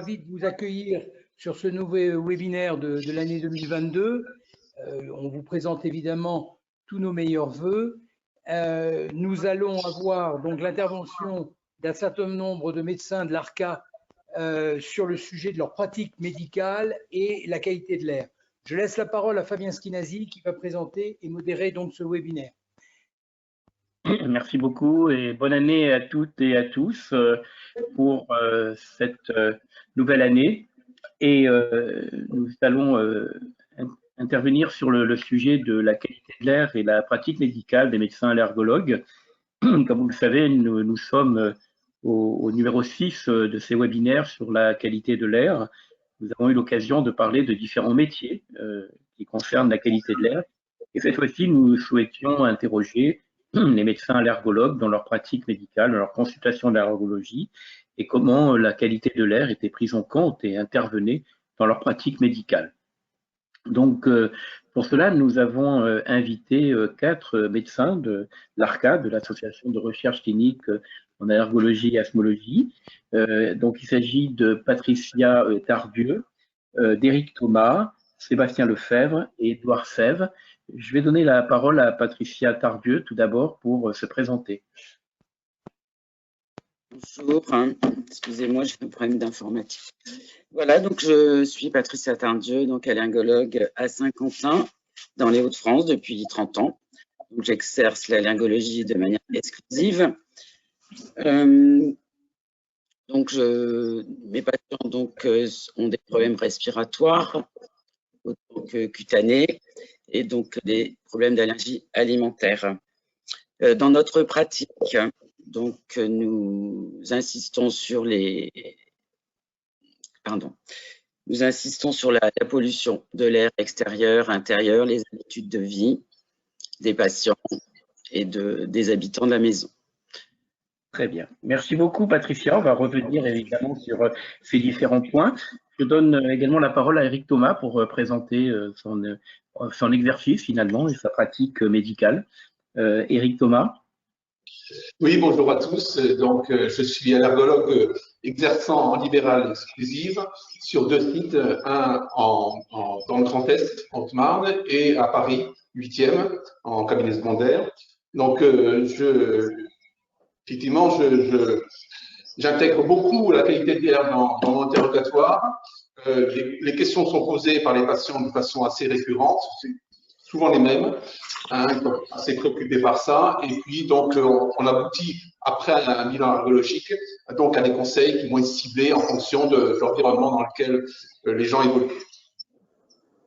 ravi de vous accueillir sur ce nouveau webinaire de l'année 2022. On vous présente évidemment tous nos meilleurs vœux. Nous allons avoir donc l'intervention d'un certain nombre de médecins de l'ARCA sur le sujet de leur pratique médicale et la qualité de l'air. Je laisse la parole à Fabien Schinazi qui va présenter et modérer donc ce webinaire. Merci beaucoup et bonne année à toutes et à tous pour cette nouvelle année. Et nous allons intervenir sur le sujet de la qualité de l'air et la pratique médicale des médecins allergologues. Comme vous le savez, nous sommes au numéro 6 de ces webinaires sur la qualité de l'air. Nous avons eu l'occasion de parler de différents métiers qui concernent la qualité de l'air. Et cette fois-ci, nous souhaitions interroger les médecins allergologues dans leur pratique médicale, dans leur consultation d'allergologie, et comment la qualité de l'air était prise en compte et intervenait dans leur pratique médicale. Donc, pour cela, nous avons invité 4 médecins de l'ARCA, de l'Association de recherche clinique en allergologie et asthmologie. Donc, il s'agit de Patricia Tardieu, d'Éric Thomas, Sébastien Lefebvre et Édouard Sève. Je vais donner la parole à Patricia Tardieu tout d'abord pour se présenter. Bonjour, excusez-moi, j'ai un problème d'informatique. Voilà, donc je suis Patricia Tardieu, donc allergologue à Saint-Quentin, dans les Hauts-de-France depuis 30 ans. Donc j'exerce l'allergologie de manière exclusive. Donc mes patients donc, ont des problèmes respiratoires, autant que cutanés, et donc des problèmes d'allergie alimentaire. Dans notre pratique, donc nous insistons sur la pollution de l'air extérieur, intérieur, les habitudes de vie des patients et des habitants de la maison. Très bien. Merci beaucoup, Patricia. On va revenir évidemment sur ces différents points. Je donne également la parole à Éric Thomas pour présenter son exercice finalement et sa pratique médicale. Éric Thomas. Oui, bonjour à tous. Donc, je suis allergologue exerçant en libéral exclusive sur 2 sites, un dans le Grand Est, en Haute-Marne, et à Paris, 8e, en cabinet secondaire. Donc, effectivement, j'intègre beaucoup la qualité de l'air dans mon interrogatoire. Les questions sont posées par les patients de façon assez récurrente, souvent les mêmes, ils sont assez préoccupés par ça. Et puis, donc, on aboutit après à un bilan allergologique, donc à des conseils qui vont être ciblés en fonction de l'environnement dans lequel les gens évoluent.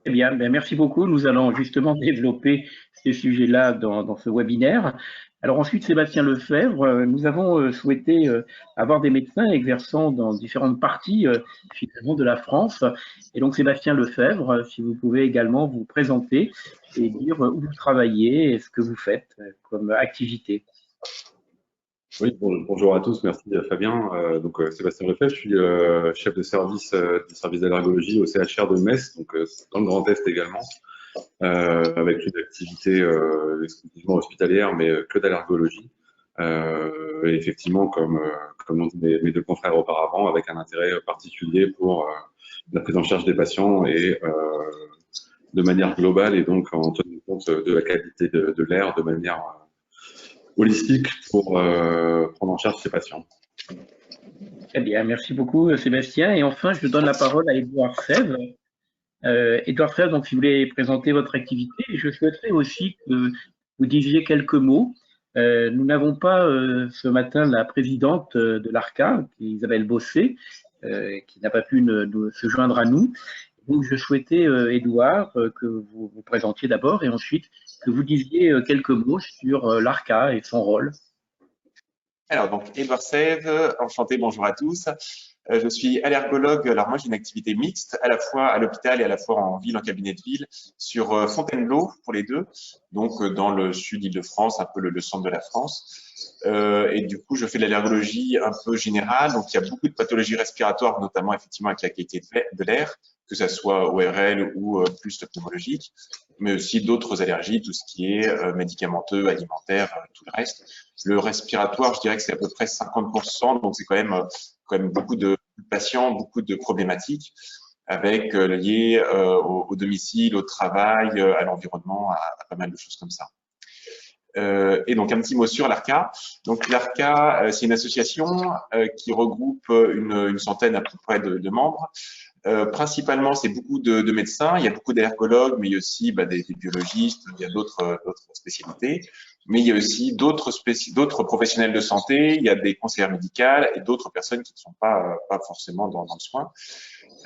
Eh bien, merci beaucoup. Nous allons justement développer ces sujets-là dans ce webinaire. Alors ensuite, Sébastien Lefebvre, nous avons souhaité avoir des médecins exerçant dans différentes parties finalement de la France. Et donc Sébastien Lefebvre, si vous pouvez également vous présenter et dire où vous travaillez et ce que vous faites comme activité. Oui, bonjour à tous, merci Fabien. Donc Sébastien Lefebvre, je suis chef de service du service d'allergologie au CHR de Metz, donc dans le Grand Est également, avec une activité exclusivement hospitalière, mais que d'allergologie. Et effectivement, comme l'ont dit mes 2 confrères auparavant, avec un intérêt particulier pour la prise en charge des patients et de manière globale, et donc en tenant compte de la qualité de l'air de manière holistique pour prendre en charge ces patients. Très bien, merci beaucoup Sébastien. Et enfin, je donne la parole à Édouard Sève. Édouard Sève, donc si vous voulez présenter votre activité, je souhaiterais aussi que vous disiez quelques mots. Nous n'avons pas ce matin la présidente de l'ARCA, Isabelle Bossé, qui n'a pas pu se joindre à nous. Donc je souhaitais, Édouard, que vous vous présentiez d'abord et ensuite que vous disiez quelques mots sur l'ARCA et son rôle. Alors, donc, Édouard Sève, enchanté, bonjour à tous. Je suis allergologue. Alors, moi, j'ai une activité mixte, à la fois à l'hôpital et à la fois en ville, en cabinet de ville, sur Fontainebleau, pour les deux, donc dans le sud Île-de-France, un peu le centre de la France. Et du coup, je fais de l'allergologie un peu générale. Donc, il y a beaucoup de pathologies respiratoires, notamment, effectivement, avec la qualité de l'air, que ça soit ORL ou plus pneumologique, mais aussi d'autres allergies, tout ce qui est médicamenteux, alimentaire, tout le reste. Le respiratoire, je dirais que c'est à peu près 50%, donc c'est quand même beaucoup de de patients, beaucoup de problématiques avec liées au domicile, au travail, à l'environnement, à pas mal de choses comme ça. Et donc un petit mot sur l'ARCA. Donc l'ARCA, c'est une association qui regroupe une centaine à peu près de membres. Principalement, c'est beaucoup de médecins. Il y a beaucoup d'allergologues, mais il y a aussi des biologistes. Il y a d'autres spécialités. Mais il y a aussi d'autres professionnels de santé. Il y a des conseillères médicales et d'autres personnes qui ne sont pas forcément dans le soin.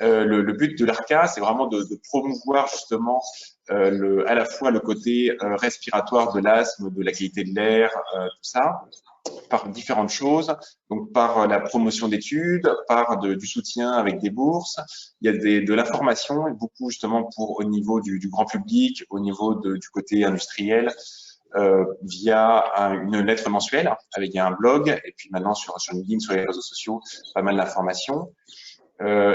Le but de l'ARCA, c'est vraiment de promouvoir justement à la fois le côté respiratoire de l'asthme, de la qualité de l'air, tout ça, par différentes choses. Donc, par la promotion d'études, par du soutien avec des bourses. Il y a de l'information, beaucoup justement au niveau du grand public, au niveau du côté industriel, via une lettre mensuelle, il y a un blog, et puis maintenant sur LinkedIn, sur les réseaux sociaux, pas mal d'informations.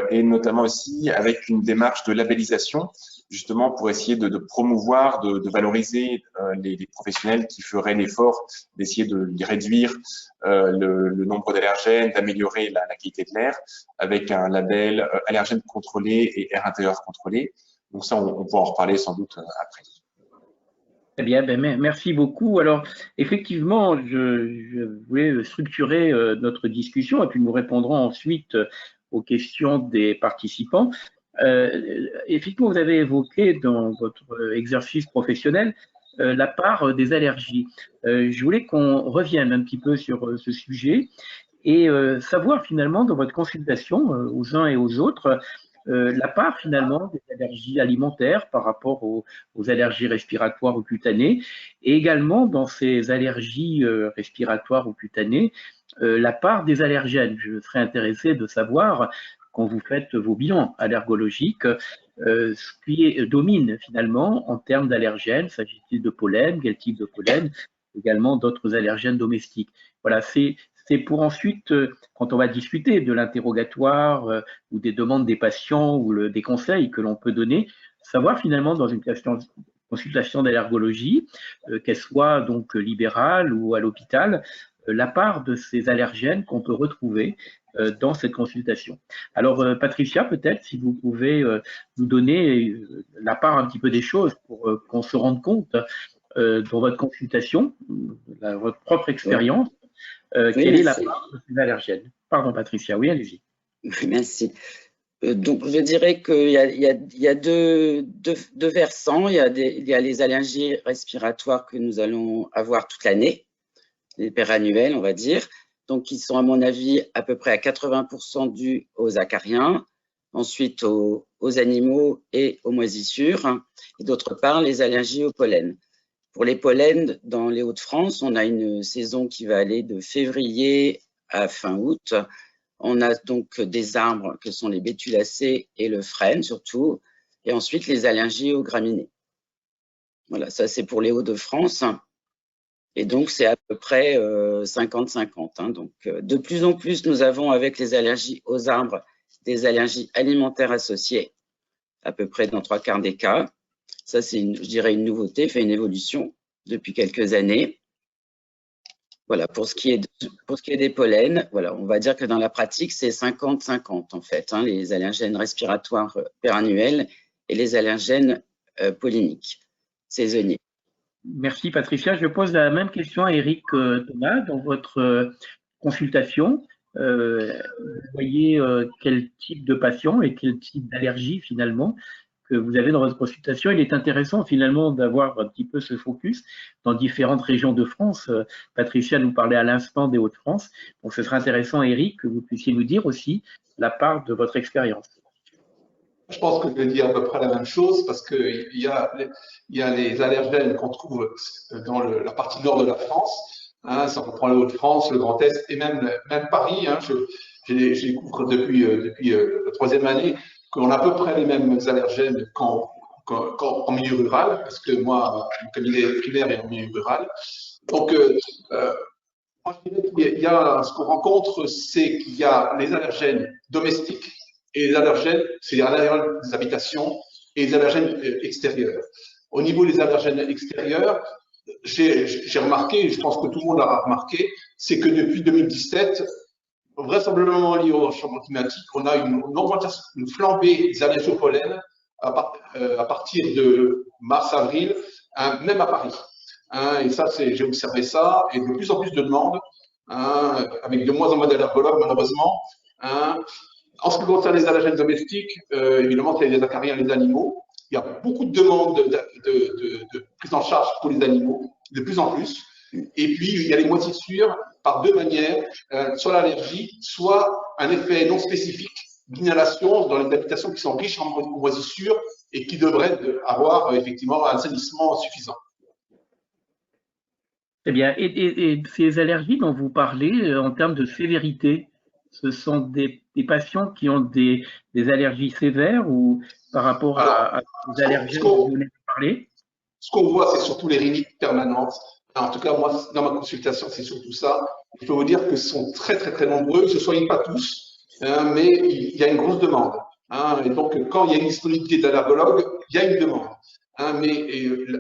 Et notamment aussi avec une démarche de labellisation, justement pour essayer de promouvoir, de valoriser les professionnels qui feraient l'effort d'essayer de réduire le nombre d'allergènes, d'améliorer la qualité de l'air avec un label allergène contrôlé et air intérieur contrôlé. Donc ça, on pourra en reparler sans doute après. Très bien, merci beaucoup. Alors, effectivement, je voulais structurer notre discussion et puis nous répondrons ensuite aux questions des participants. Effectivement, vous avez évoqué dans votre exercice professionnel la part des allergies. Je voulais qu'on revienne un petit peu sur ce sujet et savoir finalement dans votre consultation aux uns et aux autres la part finalement des allergies alimentaires par rapport aux allergies respiratoires ou cutanées et également dans ces allergies respiratoires ou cutanées la part des allergènes. Je serais intéressé de savoir quand vous faites vos bilans allergologiques ce qui domine finalement en termes d'allergènes, s'agit-il de pollen, quel type de pollen, également d'autres allergènes domestiques. Voilà, c'est pour ensuite, quand on va discuter de l'interrogatoire ou des demandes des patients ou des conseils que l'on peut donner, savoir finalement dans une consultation d'allergologie, qu'elle soit donc libérale ou à l'hôpital, la part de ces allergènes qu'on peut retrouver dans cette consultation. Alors, Patricia, peut-être, si vous pouvez nous donner la part un petit peu des choses pour qu'on se rende compte dans votre consultation, votre propre expérience, quelle est la part de ces allergènes? Pardon, Patricia, oui, allez-y. Merci. Donc, je dirais qu'il y a deux versants. Il y a les allergies respiratoires que nous allons avoir toute l'année, les pérannuels, on va dire, donc qui sont, à mon avis, à peu près à 80% dus aux acariens, ensuite aux animaux et aux moisissures, et d'autre part, les allergies au pollen. Pour les pollens, dans les Hauts-de-France, on a une saison qui va aller de février à fin août. On a donc des arbres que sont les bétulacées et le frêne surtout, et ensuite les allergies aux graminées. Voilà, ça c'est pour les Hauts-de-France. Et donc c'est à peu près 50-50. Donc de plus en plus, nous avons avec les allergies aux arbres des allergies alimentaires associées, à peu près dans 3/4 des cas. Ça, c'est, je dirais, une nouveauté, fait une évolution depuis quelques années. Voilà, pour ce qui est des pollens, voilà, on va dire que dans la pratique, c'est 50-50 en fait, les allergènes respiratoires pérannuels et les allergènes polliniques, saisonniers. Merci Patricia. Je pose la même question à Eric Thomas. Dans votre consultation, vous voyez quel type de patient et quel type d'allergie finalement que vous avez dans votre consultation. Il est intéressant finalement d'avoir un petit peu ce focus dans différentes régions de France. Patricia nous parlait à l'instant des Hauts-de-France. Donc ce serait intéressant, Eric, que vous puissiez nous dire aussi la part de votre expérience. Je pense que je vais dire à peu près la même chose parce qu'il y a les allergènes qu'on trouve dans la partie nord de la France. Ça reprend le Hauts-de-France, le Grand Est et même Paris. Je découvre depuis la 3e année qu'on a à peu près les mêmes allergènes qu'en milieu rural, parce que moi, mon cabinet primaire est en milieu rural. Donc, moi, je dirais qu'il y a ce qu'on rencontre, c'est qu'il y a les allergènes domestiques et les allergènes, c'est les allergènes des habitations et les allergènes extérieurs. Au niveau des allergènes extérieurs, j'ai remarqué, je pense que tout le monde l'a remarqué, c'est que depuis 2017, vraisemblablement liées au changement climatique. On a une flambée des allergies au pollen à partir de mars-avril, même à Paris. Et ça, j'ai observé ça, et de plus en plus de demandes, avec de moins en moins d'allergologues, malheureusement. En ce qui concerne les allergènes domestiques, évidemment, c'est les acariens et les animaux. Il y a beaucoup de demandes de prise en charge pour les animaux, de plus en plus. Et puis, il y a les moisissures par deux manières, soit l'allergie, soit un effet non spécifique d'inhalation dans les habitations qui sont riches en moisissures et qui devraient avoir effectivement un assainissement suffisant. Très bien. Et ces allergies dont vous parlez, en termes de sévérité, ce sont des patients qui ont des allergies sévères ou par rapport à des allergies dont vous venez de parler? Ce qu'on voit, c'est surtout les rhinites permanentes. En tout cas, moi, dans ma consultation, c'est surtout ça. Je peux vous dire que ce sont très, très, très nombreux. Ils ne se soignent pas tous, mais il y a une grosse demande. Et donc, quand il y a une disponibilité d'allergologue, il y a une demande. Mais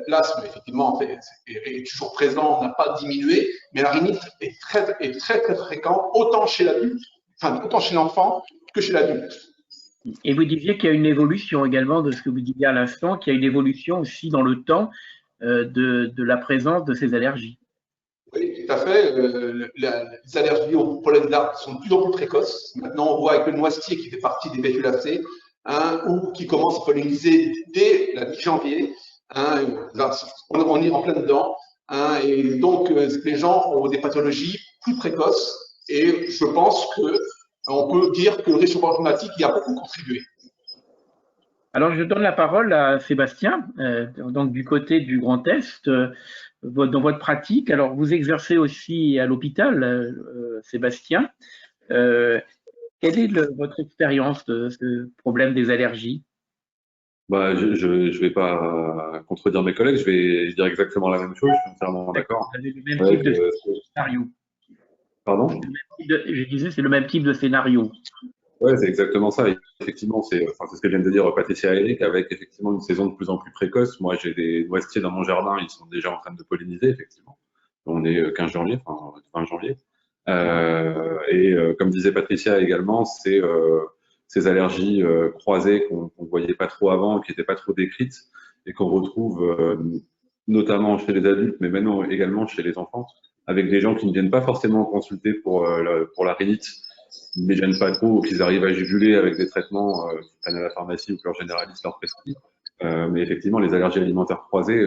l'asthme, effectivement, est toujours présent, on n'a pas diminué, mais la rhinite est très, très fréquent, autant chez l'adulte, enfin, autant chez l'enfant que chez l'adulte. Et vous disiez qu'il y a une évolution également de ce que vous disiez à l'instant, qu'il y a une évolution aussi dans le temps de la présence de ces allergies. Oui, tout à fait. Les allergies au pollen d'arbre sont de plus en plus précoces. Maintenant, on voit avec le noisetier qui fait partie des Betulacées, ou qui commence à polliniser dès la mi-janvier. Là, on est en plein dedans. Et donc, les gens ont des pathologies plus précoces. Et je pense qu'on peut dire que le réchauffement climatique y a beaucoup contribué. Alors, je donne la parole à Sébastien, donc du côté du Grand Est, dans votre pratique. Alors, vous exercez aussi à l'hôpital, Sébastien. Quelle est votre expérience de ce problème des allergies? Je vais pas contredire mes collègues, je vais dire exactement la même chose, je suis entièrement d'accord. Vous avez le même type de scénario. Pardon? Je disais, c'est le même type de scénario. Ouais, c'est exactement ça. Effectivement, c'est ce que viennent de dire Patricia et Eric, avec effectivement une saison de plus en plus précoce. Moi, j'ai des noisetiers dans mon jardin, ils sont déjà en train de polliniser, effectivement. On est 15 janvier, enfin 20 janvier. Comme disait Patricia également, c'est ces allergies croisées qu'on ne voyait pas trop avant, qui n'étaient pas trop décrites, et qu'on retrouve notamment chez les adultes, mais maintenant également chez les enfants, avec des gens qui ne viennent pas forcément consulter pour la rhinite, ne les gênent pas trop, ou qu'ils arrivent à juguler avec des traitements qu'ils prennent à la pharmacie ou que leur généraliste leur prescrit. Mais effectivement, les allergies alimentaires croisées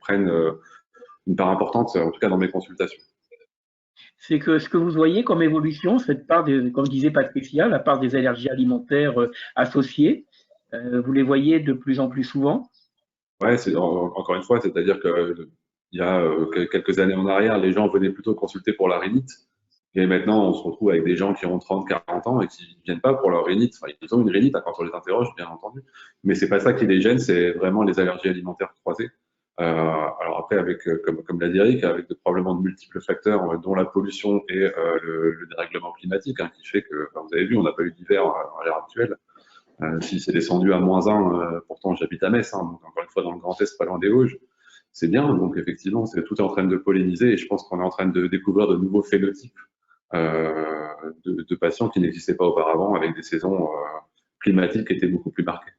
prennent une part importante, en tout cas dans mes consultations. C'est que ce que vous voyez comme évolution, cette part, comme disait Patricia, la part des allergies alimentaires associées, vous les voyez de plus en plus souvent? Ouais, encore une fois, c'est-à-dire qu'il y a quelques années en arrière, les gens venaient plutôt consulter pour la rhinite. Et maintenant, on se retrouve avec des gens qui ont 30, 40 ans et qui ne viennent pas pour leur rhinite. Enfin, ils ont une rhinite quand on les interroge, bien entendu. Mais c'est pas ça qui les gêne, c'est vraiment les allergies alimentaires croisées. Alors après, comme l'a dit Eric, avec probablement de multiples facteurs, dont la pollution et le dérèglement climatique, qui fait que, vous avez vu, on n'a pas eu d'hiver à l'heure actuelle. Si c'est descendu à -1, pourtant j'habite à Metz, donc encore une fois dans le Grand Est, pas loin des Vosges, c'est bien. Donc effectivement, tout est en train de polliniser et je pense qu'on est en train de découvrir de nouveaux phénotypes de patients qui n'existaient pas auparavant, avec des saisons climatiques qui étaient beaucoup plus marquées.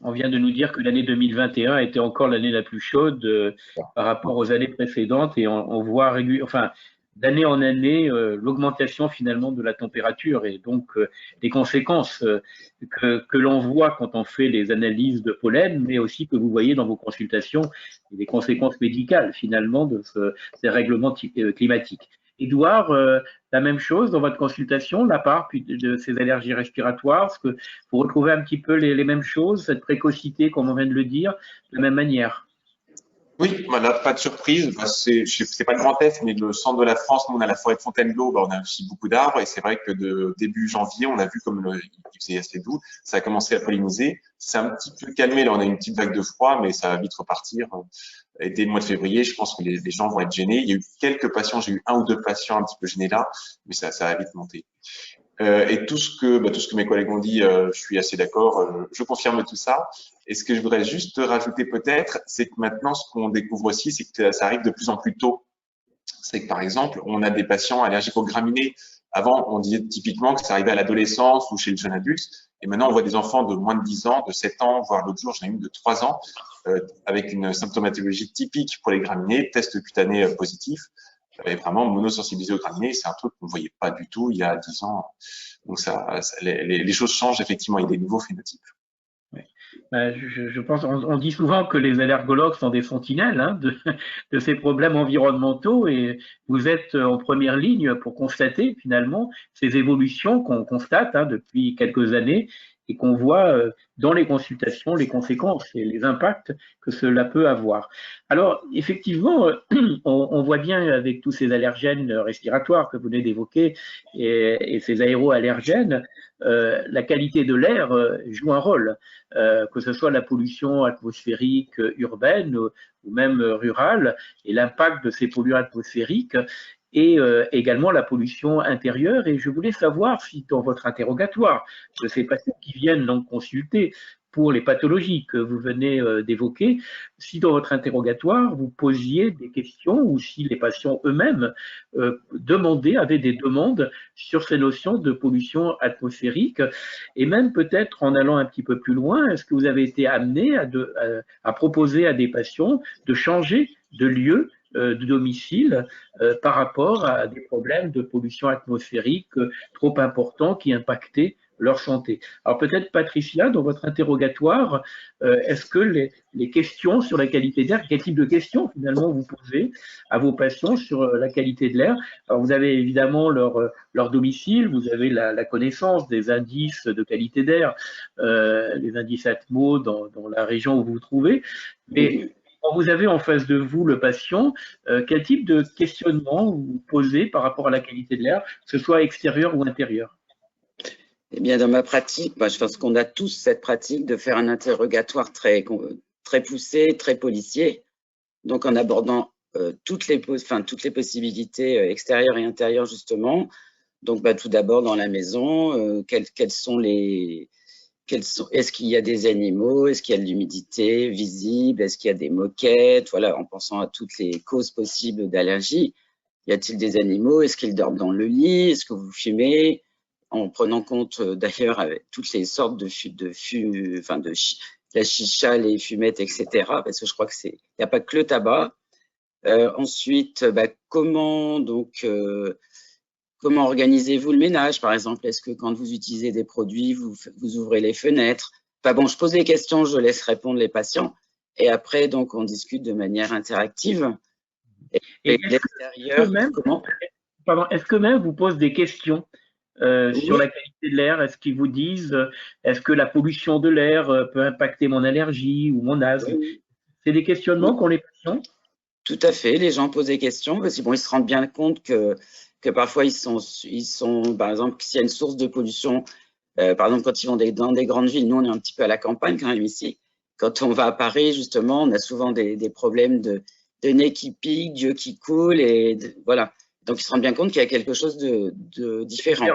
On vient de nous dire que l'année 2021 était encore l'année la plus chaude par rapport aux années précédentes, et on voit d'année en année l'augmentation finalement de la température et donc les conséquences que l'on voit quand on fait les analyses de pollen, mais aussi que vous voyez dans vos consultations, les conséquences médicales finalement de ces règlements climatiques. Édouard, la même chose dans votre consultation, la part de ces allergies respiratoires, est-ce que vous retrouvez un petit peu les mêmes choses, cette précocité, comme on vient de le dire, de la même manière? Oui, pas de surprise. C'est pas le Grand Est, mais le centre de la France, nous, on a la forêt de Fontainebleau, on a aussi beaucoup d'arbres, et c'est vrai que de début janvier, on a vu comme il faisait assez doux, ça a commencé à polliniser. C'est un petit peu calmé, là, on a une petite vague de froid, mais ça va vite repartir. Et dès le mois de février, je pense que les gens vont être gênés. Il y a eu quelques patients, j'ai eu 1 ou 2 patients un petit peu gênés là, mais ça va vite monter. Et tout ce que mes collègues ont dit, je suis assez d'accord, je confirme tout ça. Et ce que je voudrais juste rajouter peut-être, c'est que maintenant, ce qu'on découvre aussi, c'est que ça arrive de plus en plus tôt. C'est que par exemple, on a des patients allergiques aux graminées Avant, on disait typiquement que ça arrivait à l'adolescence ou chez le jeune adulte. Et maintenant, on voit des enfants de moins de 10 ans, de 7 ans, voire l'autre jour, j'en ai une de 3 ans, avec une symptomatologie typique pour les graminées, test cutané positif, et vraiment monosensibilisé aux graminées. C'est un truc qu'on ne voyait pas du tout il y a 10 ans. Donc, les choses changent effectivement, il y a des nouveaux phénotypes. Je pense, on dit souvent que les allergologues sont des sentinelles hein, de ces problèmes environnementaux et vous êtes en première ligne pour constater finalement ces évolutions qu'on constate hein, depuis quelques années et qu'on voit dans les consultations, les conséquences et les impacts que cela peut avoir. Alors, effectivement, on voit bien avec tous ces allergènes respiratoires que vous venez d'évoquer et ces aéroallergènes, la qualité de l'air joue un rôle, que ce soit la pollution atmosphérique urbaine ou même rurale, et l'impact de ces polluants atmosphériques, et également la pollution intérieure. Et je voulais savoir si dans votre interrogatoire de ces patients qui viennent donc consulter pour les pathologies que vous venez d'évoquer, si dans votre interrogatoire vous posiez des questions ou si les patients eux-mêmes avaient des demandes sur ces notions de pollution atmosphérique et même peut-être en allant un petit peu plus loin, est-ce que vous avez été amené à proposer à des patients de changer de lieu de domicile par rapport à des problèmes de pollution atmosphérique trop importants qui impactaient leur santé. Alors peut-être Patricia, dans votre interrogatoire, est-ce que les questions sur la qualité de l'air, quel type de questions finalement vous posez à vos patients sur la qualité de l'air? Alors vous avez évidemment leur domicile, vous avez la connaissance des indices de qualité d'air, les indices Atmo dans la région où vous vous trouvez, mais quand vous avez en face de vous le patient, quel type de questionnement vous posez par rapport à la qualité de l'air, que ce soit extérieur ou intérieur? Eh bien, dans ma pratique, je pense qu'on a tous cette pratique de faire un interrogatoire très poussé, très policier, donc en abordant toutes les possibilités extérieures et intérieures, justement. Donc, tout d'abord, dans la maison, est-ce qu'il y a des animaux? Est-ce qu'il y a de l'humidité visible? Est-ce qu'il y a des moquettes? Voilà, en pensant à toutes les causes possibles d'allergie. Y a-t-il des animaux? Est-ce qu'ils dorment dans le lit? Est-ce que vous fumez? En prenant compte d'ailleurs avec toutes les sortes de la chicha, les fumettes, etc. Parce que je crois que il n'y a pas que le tabac. Ensuite, comment organisez-vous le ménage, par exemple? Est-ce que quand vous utilisez des produits, vous ouvrez les fenêtres? Enfin, je pose des questions, je laisse répondre les patients. Et après, donc, on discute de manière interactive. Et est-ce que même vous pose des questions sur la qualité de l'air? Est-ce qu'ils vous disent, est-ce que la pollution de l'air peut impacter mon allergie ou mon asthme? C'est des questionnements qu'ont les patients? Tout à fait, les gens posent des questions parce qu'ils se rendent bien compte que parfois ils sont, par exemple, s'il y a une source de pollution, par exemple quand ils vont dans des grandes villes, nous on est un petit peu à la campagne quand même ici. Quand on va à Paris, justement, on a souvent des problèmes de nez qui pique, d'yeux qui coulent, et voilà. Donc ils se rendent bien compte qu'il y a quelque chose de différent.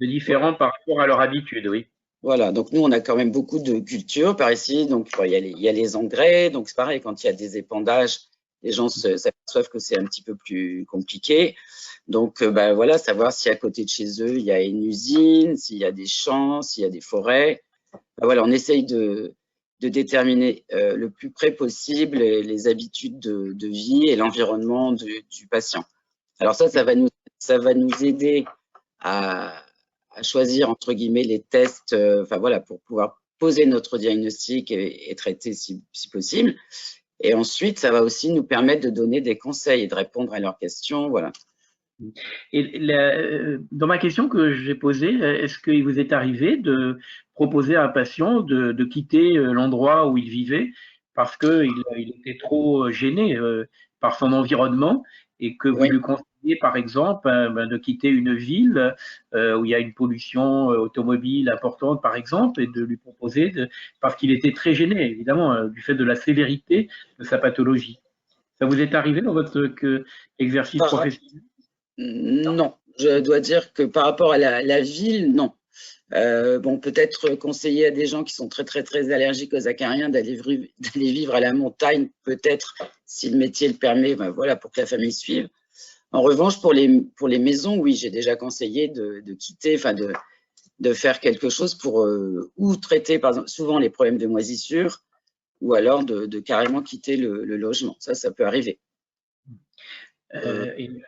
De différent par rapport à leur habitude, oui. Voilà, donc nous on a quand même beaucoup de culture par ici, donc il y a les engrais, donc c'est pareil, quand il y a des épandages, les gens s'aperçoivent que c'est un petit peu plus compliqué. Donc, voilà, savoir si à côté de chez eux, il y a une usine, s'il y a des champs, s'il y a des forêts. Voilà, on essaye de déterminer le plus près possible les habitudes de vie et l'environnement du patient. Alors ça va nous aider à choisir, entre guillemets, les tests, pour pouvoir poser notre diagnostic et traiter si possible. Et ensuite, ça va aussi nous permettre de donner des conseils et de répondre à leurs questions, voilà. Et dans ma question que j'ai posée, est-ce qu'il vous est arrivé de proposer à un patient de quitter l'endroit où il vivait parce qu'il était trop gêné par son environnement et que vous lui conseillez, par exemple, de quitter une ville où il y a une pollution automobile importante, par exemple, et de lui proposer, parce qu'il était très gêné, évidemment, du fait de la sévérité de sa pathologie. Ça vous est arrivé dans votre exercice professionnel? Non, je dois dire que par rapport à la ville, non. Peut-être conseiller à des gens qui sont très, très, très allergiques aux acariens d'aller vivre à la montagne, peut-être, si le métier le permet, voilà, pour que la famille suive. En revanche, pour les maisons, oui, j'ai déjà conseillé de quitter, enfin de faire quelque chose pour ou traiter, par exemple, souvent les problèmes de moisissure, ou alors de carrément quitter le logement. Ça peut arriver.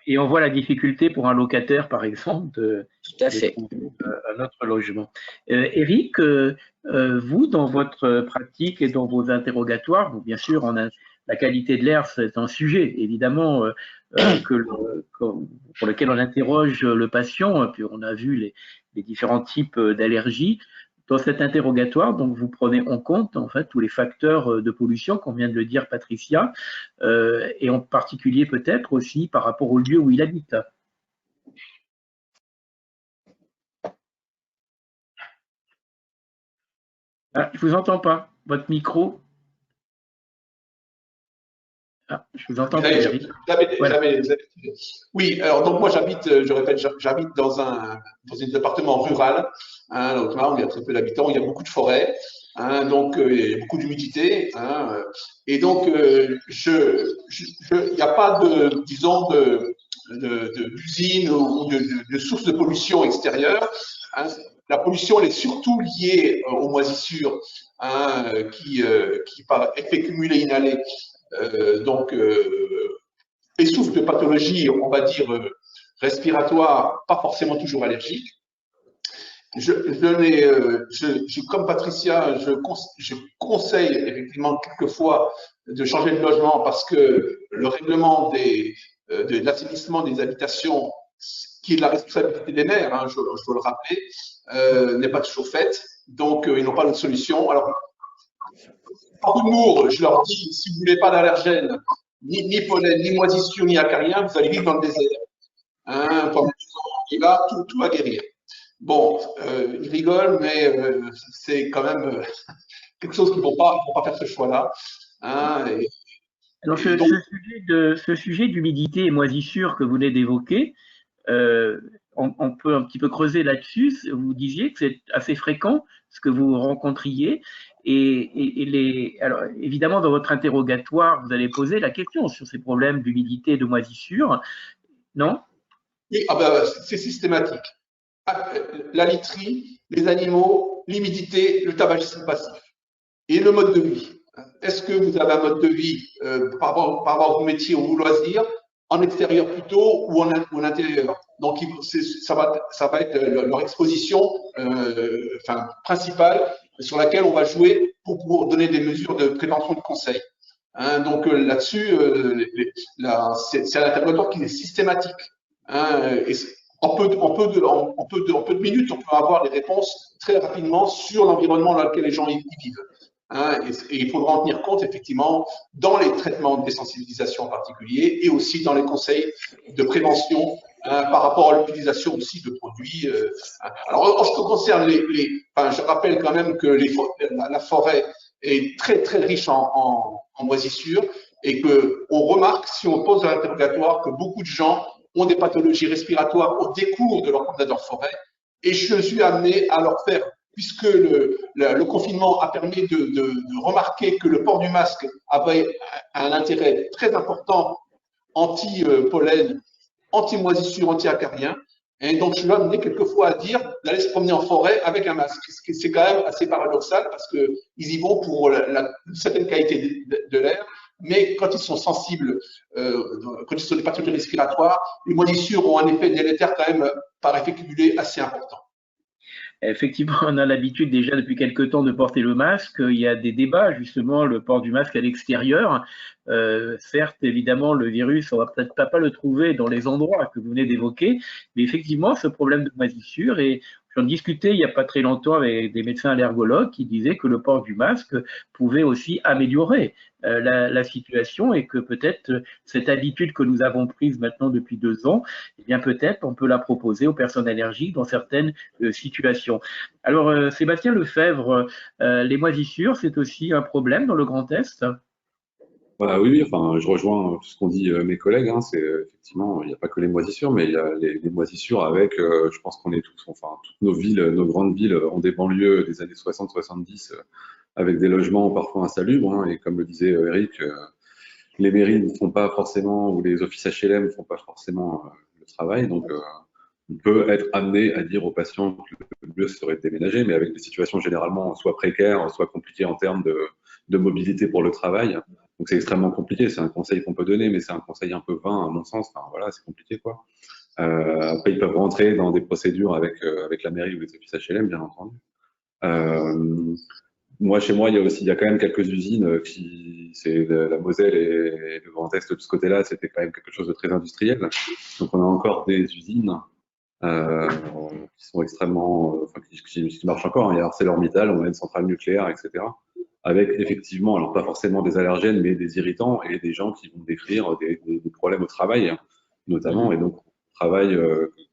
Et on voit la difficulté pour un locataire, par exemple, de fait. trouver un autre logement. Eric, vous, dans votre pratique et dans vos interrogatoires, bon, bien sûr, la qualité de l'air, c'est un sujet, évidemment, pour lequel on interroge le patient, puis on a vu les différents types d'allergies. Dans cet interrogatoire, donc, vous prenez en compte en fait tous les facteurs de pollution qu'on vient de le dire, Patricia, et en particulier peut-être aussi par rapport au lieu où il habite. Ah, je vous entends pas. Votre micro. Ah, je vous entends pas. Oui, alors donc moi j'habite, je répète, j'habite dans un département rural, hein, donc là où il y a très peu d'habitants, où il y a beaucoup de forêts, hein, donc il y a beaucoup d'humidité, hein, et donc il n'y a pas de, disons, d'usine ou de source de pollution extérieure. Hein. La pollution elle est surtout liée aux moisissures, hein, qui par effet cumulé inhalé et souffrent de pathologies, on va dire, respiratoires, pas forcément toujours allergiques. Comme Patricia, je conseille effectivement quelquefois de changer de logement parce que le règlement de l'assainissement des habitations, qui est de la responsabilité des maires, hein, je dois le rappeler, n'est pas toujours faite. Donc, ils n'ont pas de solution. Alors, par humour, je leur dis, si vous ne voulez pas d'allergènes, ni pollen, ni moisissure, ni acarien, vous allez vivre dans le désert. Hein, pendant 2 ans, et là, tout va guérir. Bon, ils rigolent, mais c'est quand même quelque chose qu'ils ne vont pas faire ce choix-là. Hein, alors, ce sujet d'humidité et moisissure que vous venez d'évoquer, on peut un petit peu creuser là-dessus. Vous disiez que c'est assez fréquent ce que vous rencontriez. Alors, évidemment, dans votre interrogatoire, vous allez poser la question sur ces problèmes d'humidité et de moisissure, non? Oui, c'est systématique. La literie, les animaux, l'humidité, le tabagisme passif et le mode de vie. Est-ce que vous avez un mode de vie par rapport à vos métiers ou vos loisirs, en extérieur plutôt ou en intérieur? Donc, ça va être leur exposition principale sur laquelle on va jouer pour donner des mesures de prévention de conseil. Hein, donc là-dessus, c'est un interrogatoire qui est systématique. Hein, et en peu de minutes, on peut avoir des réponses très rapidement sur l'environnement dans lequel les gens y vivent. Hein, et il faudra en tenir compte effectivement dans les traitements de désensibilisation en particulier et aussi dans les conseils de prévention par rapport à l'utilisation aussi de produits. Alors en ce qui concerne je rappelle quand même que la forêt est très très riche en moisissures et qu'on remarque, si on pose l'interrogatoire, que beaucoup de gens ont des pathologies respiratoires au décours de leur promenade en forêt. Et je suis amené à leur faire, puisque le confinement a permis de remarquer que le port du masque avait un intérêt très important anti-pollen, anti-moisissure, anti-acarien. Et donc, je l'ai amené quelquefois à dire d'aller se promener en forêt avec un masque. C'est quand même assez paradoxal parce qu'ils y vont pour une certaine qualité de l'air. Mais quand ils sont sensibles, quand ils sont des pathologies respiratoires, les moisissures ont un effet délétère quand même par effet cumulé assez important. Effectivement, on a l'habitude déjà depuis quelque temps de porter le masque. Il y a des débats, justement, le port du masque à l'extérieur. Certes, évidemment, le virus, on va peut-être pas le trouver dans les endroits que vous venez d'évoquer, mais effectivement, ce problème de moisissure, et j'en discutais il n'y a pas très longtemps avec des médecins allergologues qui disaient que le port du masque pouvait aussi améliorer la situation et que peut-être cette habitude que nous avons prise maintenant depuis 2 ans, eh bien peut-être on peut la proposer aux personnes allergiques dans certaines situations. Alors Sébastien Lefebvre, les moisissures, c'est aussi un problème dans le Grand Est? Voilà, oui, enfin, je rejoins tout ce qu'ont dit mes collègues. Hein, c'est effectivement, il n'y a pas que les moisissures, mais il y a les moisissures avec, je pense qu'on est tous, enfin, toutes nos villes, nos grandes villes ont des banlieues des années 60-70 avec des logements parfois insalubres. Hein, et comme le disait Eric, les mairies ne font pas forcément, ou les offices HLM ne font pas forcément le travail. Donc, on peut être amené à dire aux patients que le mieux serait de déménager, mais avec des situations généralement soit précaires, soit compliquées en termes de mobilité pour le travail. Donc, c'est extrêmement compliqué. C'est un conseil qu'on peut donner, mais c'est un conseil un peu vain, à mon sens. Enfin, voilà, c'est compliqué, quoi. Après, ils peuvent rentrer dans des procédures avec la mairie ou les offices HLM, bien entendu. Moi, chez moi, il y a quand même quelques usines c'est la Moselle et le Grand Est de ce côté-là, c'était quand même quelque chose de très industriel. Donc, on a encore des usines qui sont extrêmement, enfin, qui marchent encore. Il y a ArcelorMittal, on a une centrale nucléaire, etc. Avec effectivement, alors pas forcément des allergènes, mais des irritants et des gens qui vont décrire des problèmes au travail, notamment. Et donc, on travaille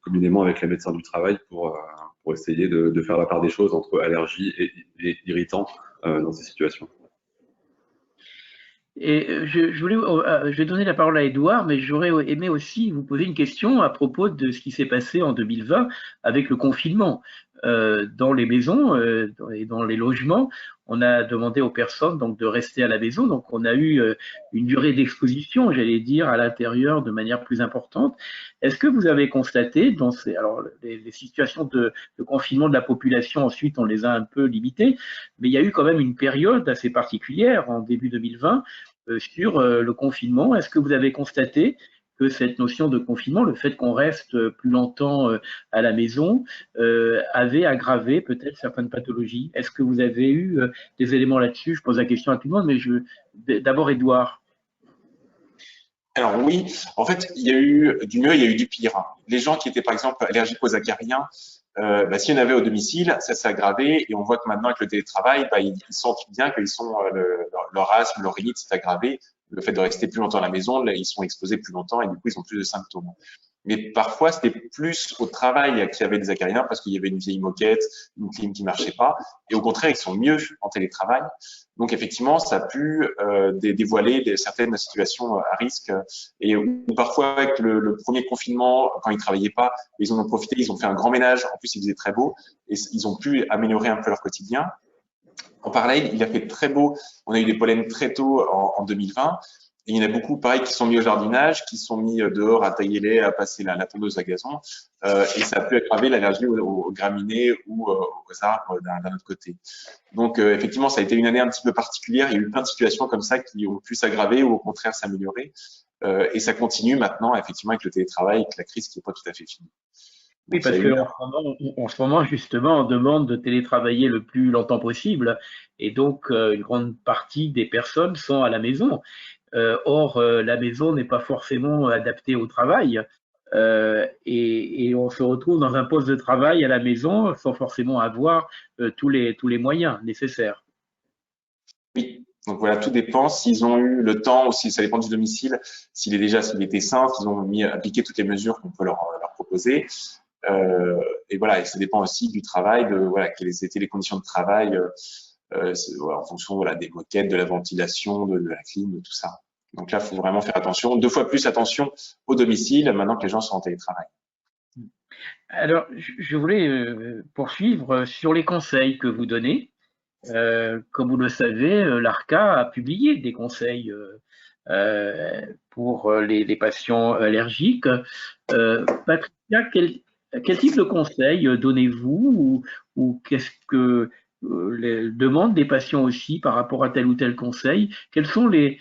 communément avec les médecins du travail pour essayer de faire la part des choses entre allergies et irritants dans ces situations. Et je vais donner la parole à Édouard, mais j'aurais aimé aussi vous poser une question à propos de ce qui s'est passé en 2020 avec le confinement. Dans les maisons et dans les logements, on a demandé aux personnes donc de rester à la maison. Donc, on a eu une durée d'exposition, j'allais dire, à l'intérieur de manière plus importante. Est-ce que vous avez constaté dans les situations de confinement de la population, ensuite on les a un peu limitées, mais il y a eu quand même une période assez particulière en début 2020 sur le confinement. Est-ce que vous avez constaté que cette notion de confinement, le fait qu'on reste plus longtemps à la maison, avait aggravé peut-être certaines pathologies? Est-ce que vous avez eu des éléments là-dessus? Je pose la question à tout le monde, mais d'abord Édouard. Alors oui, en fait, il y a eu du mieux, il y a eu du pire. Les gens qui étaient par exemple allergiques aux acariens, s'il y en avait au domicile, ça s'est aggravé et on voit que maintenant avec le télétravail, ils sentent bien qu'ils sont leur asthme, leur rhinite s'est aggravé. Le fait de rester plus longtemps à la maison, là, ils sont exposés plus longtemps et du coup ils ont plus de symptômes. Mais parfois c'était plus au travail qu'il y avait des acariens parce qu'il y avait une vieille moquette, une clim qui marchait pas. Et au contraire, ils sont mieux en télétravail. Donc effectivement, ça a pu dévoiler certaines situations à risque. Et parfois avec le premier confinement, quand ils travaillaient pas, ils en ont profité, ils ont fait un grand ménage. En plus, il faisait très beau et ils ont pu améliorer un peu leur quotidien. En parallèle, il a fait très beau. On a eu des pollens très tôt en 2020. Et il y en a beaucoup, pareil, qui sont mis au jardinage, qui sont mis dehors à tailler les, à passer la tondeuse à gazon. Et ça a pu aggraver l'allergie aux graminées ou aux arbres d'un autre côté. Donc, effectivement, ça a été une année un petit peu particulière. Il y a eu plein de situations comme ça qui ont pu s'aggraver ou au contraire s'améliorer. Et ça continue maintenant, effectivement, avec le télétravail, avec la crise qui n'est pas tout à fait finie. Oui, parce qu'en ce moment, justement, on demande de télétravailler le plus longtemps possible. Et donc, une grande partie des personnes sont à la maison. Or, la maison n'est pas forcément adaptée au travail. Et on se retrouve dans un poste de travail à la maison sans forcément avoir tous les moyens nécessaires. Oui, donc voilà, tout dépend s'ils ont eu le temps, ou si ça dépend du domicile, s'il était sain, s'ils ont appliqué toutes les mesures qu'on peut leur proposer. Et voilà, et ça dépend aussi du travail, quelles étaient les conditions de travail en fonction des moquettes, de la ventilation, de la clim, de tout ça. Donc là, il faut vraiment faire attention, 2 fois plus attention au domicile maintenant que les gens sont en télétravail. Alors, je voulais poursuivre sur les conseils que vous donnez. Comme vous le savez, l'ARCA a publié des conseils pour les patients allergiques. Patricia, quel type de conseils donnez-vous ou qu'est-ce que demandent des patients aussi par rapport à tel ou tel conseil? Quels sont les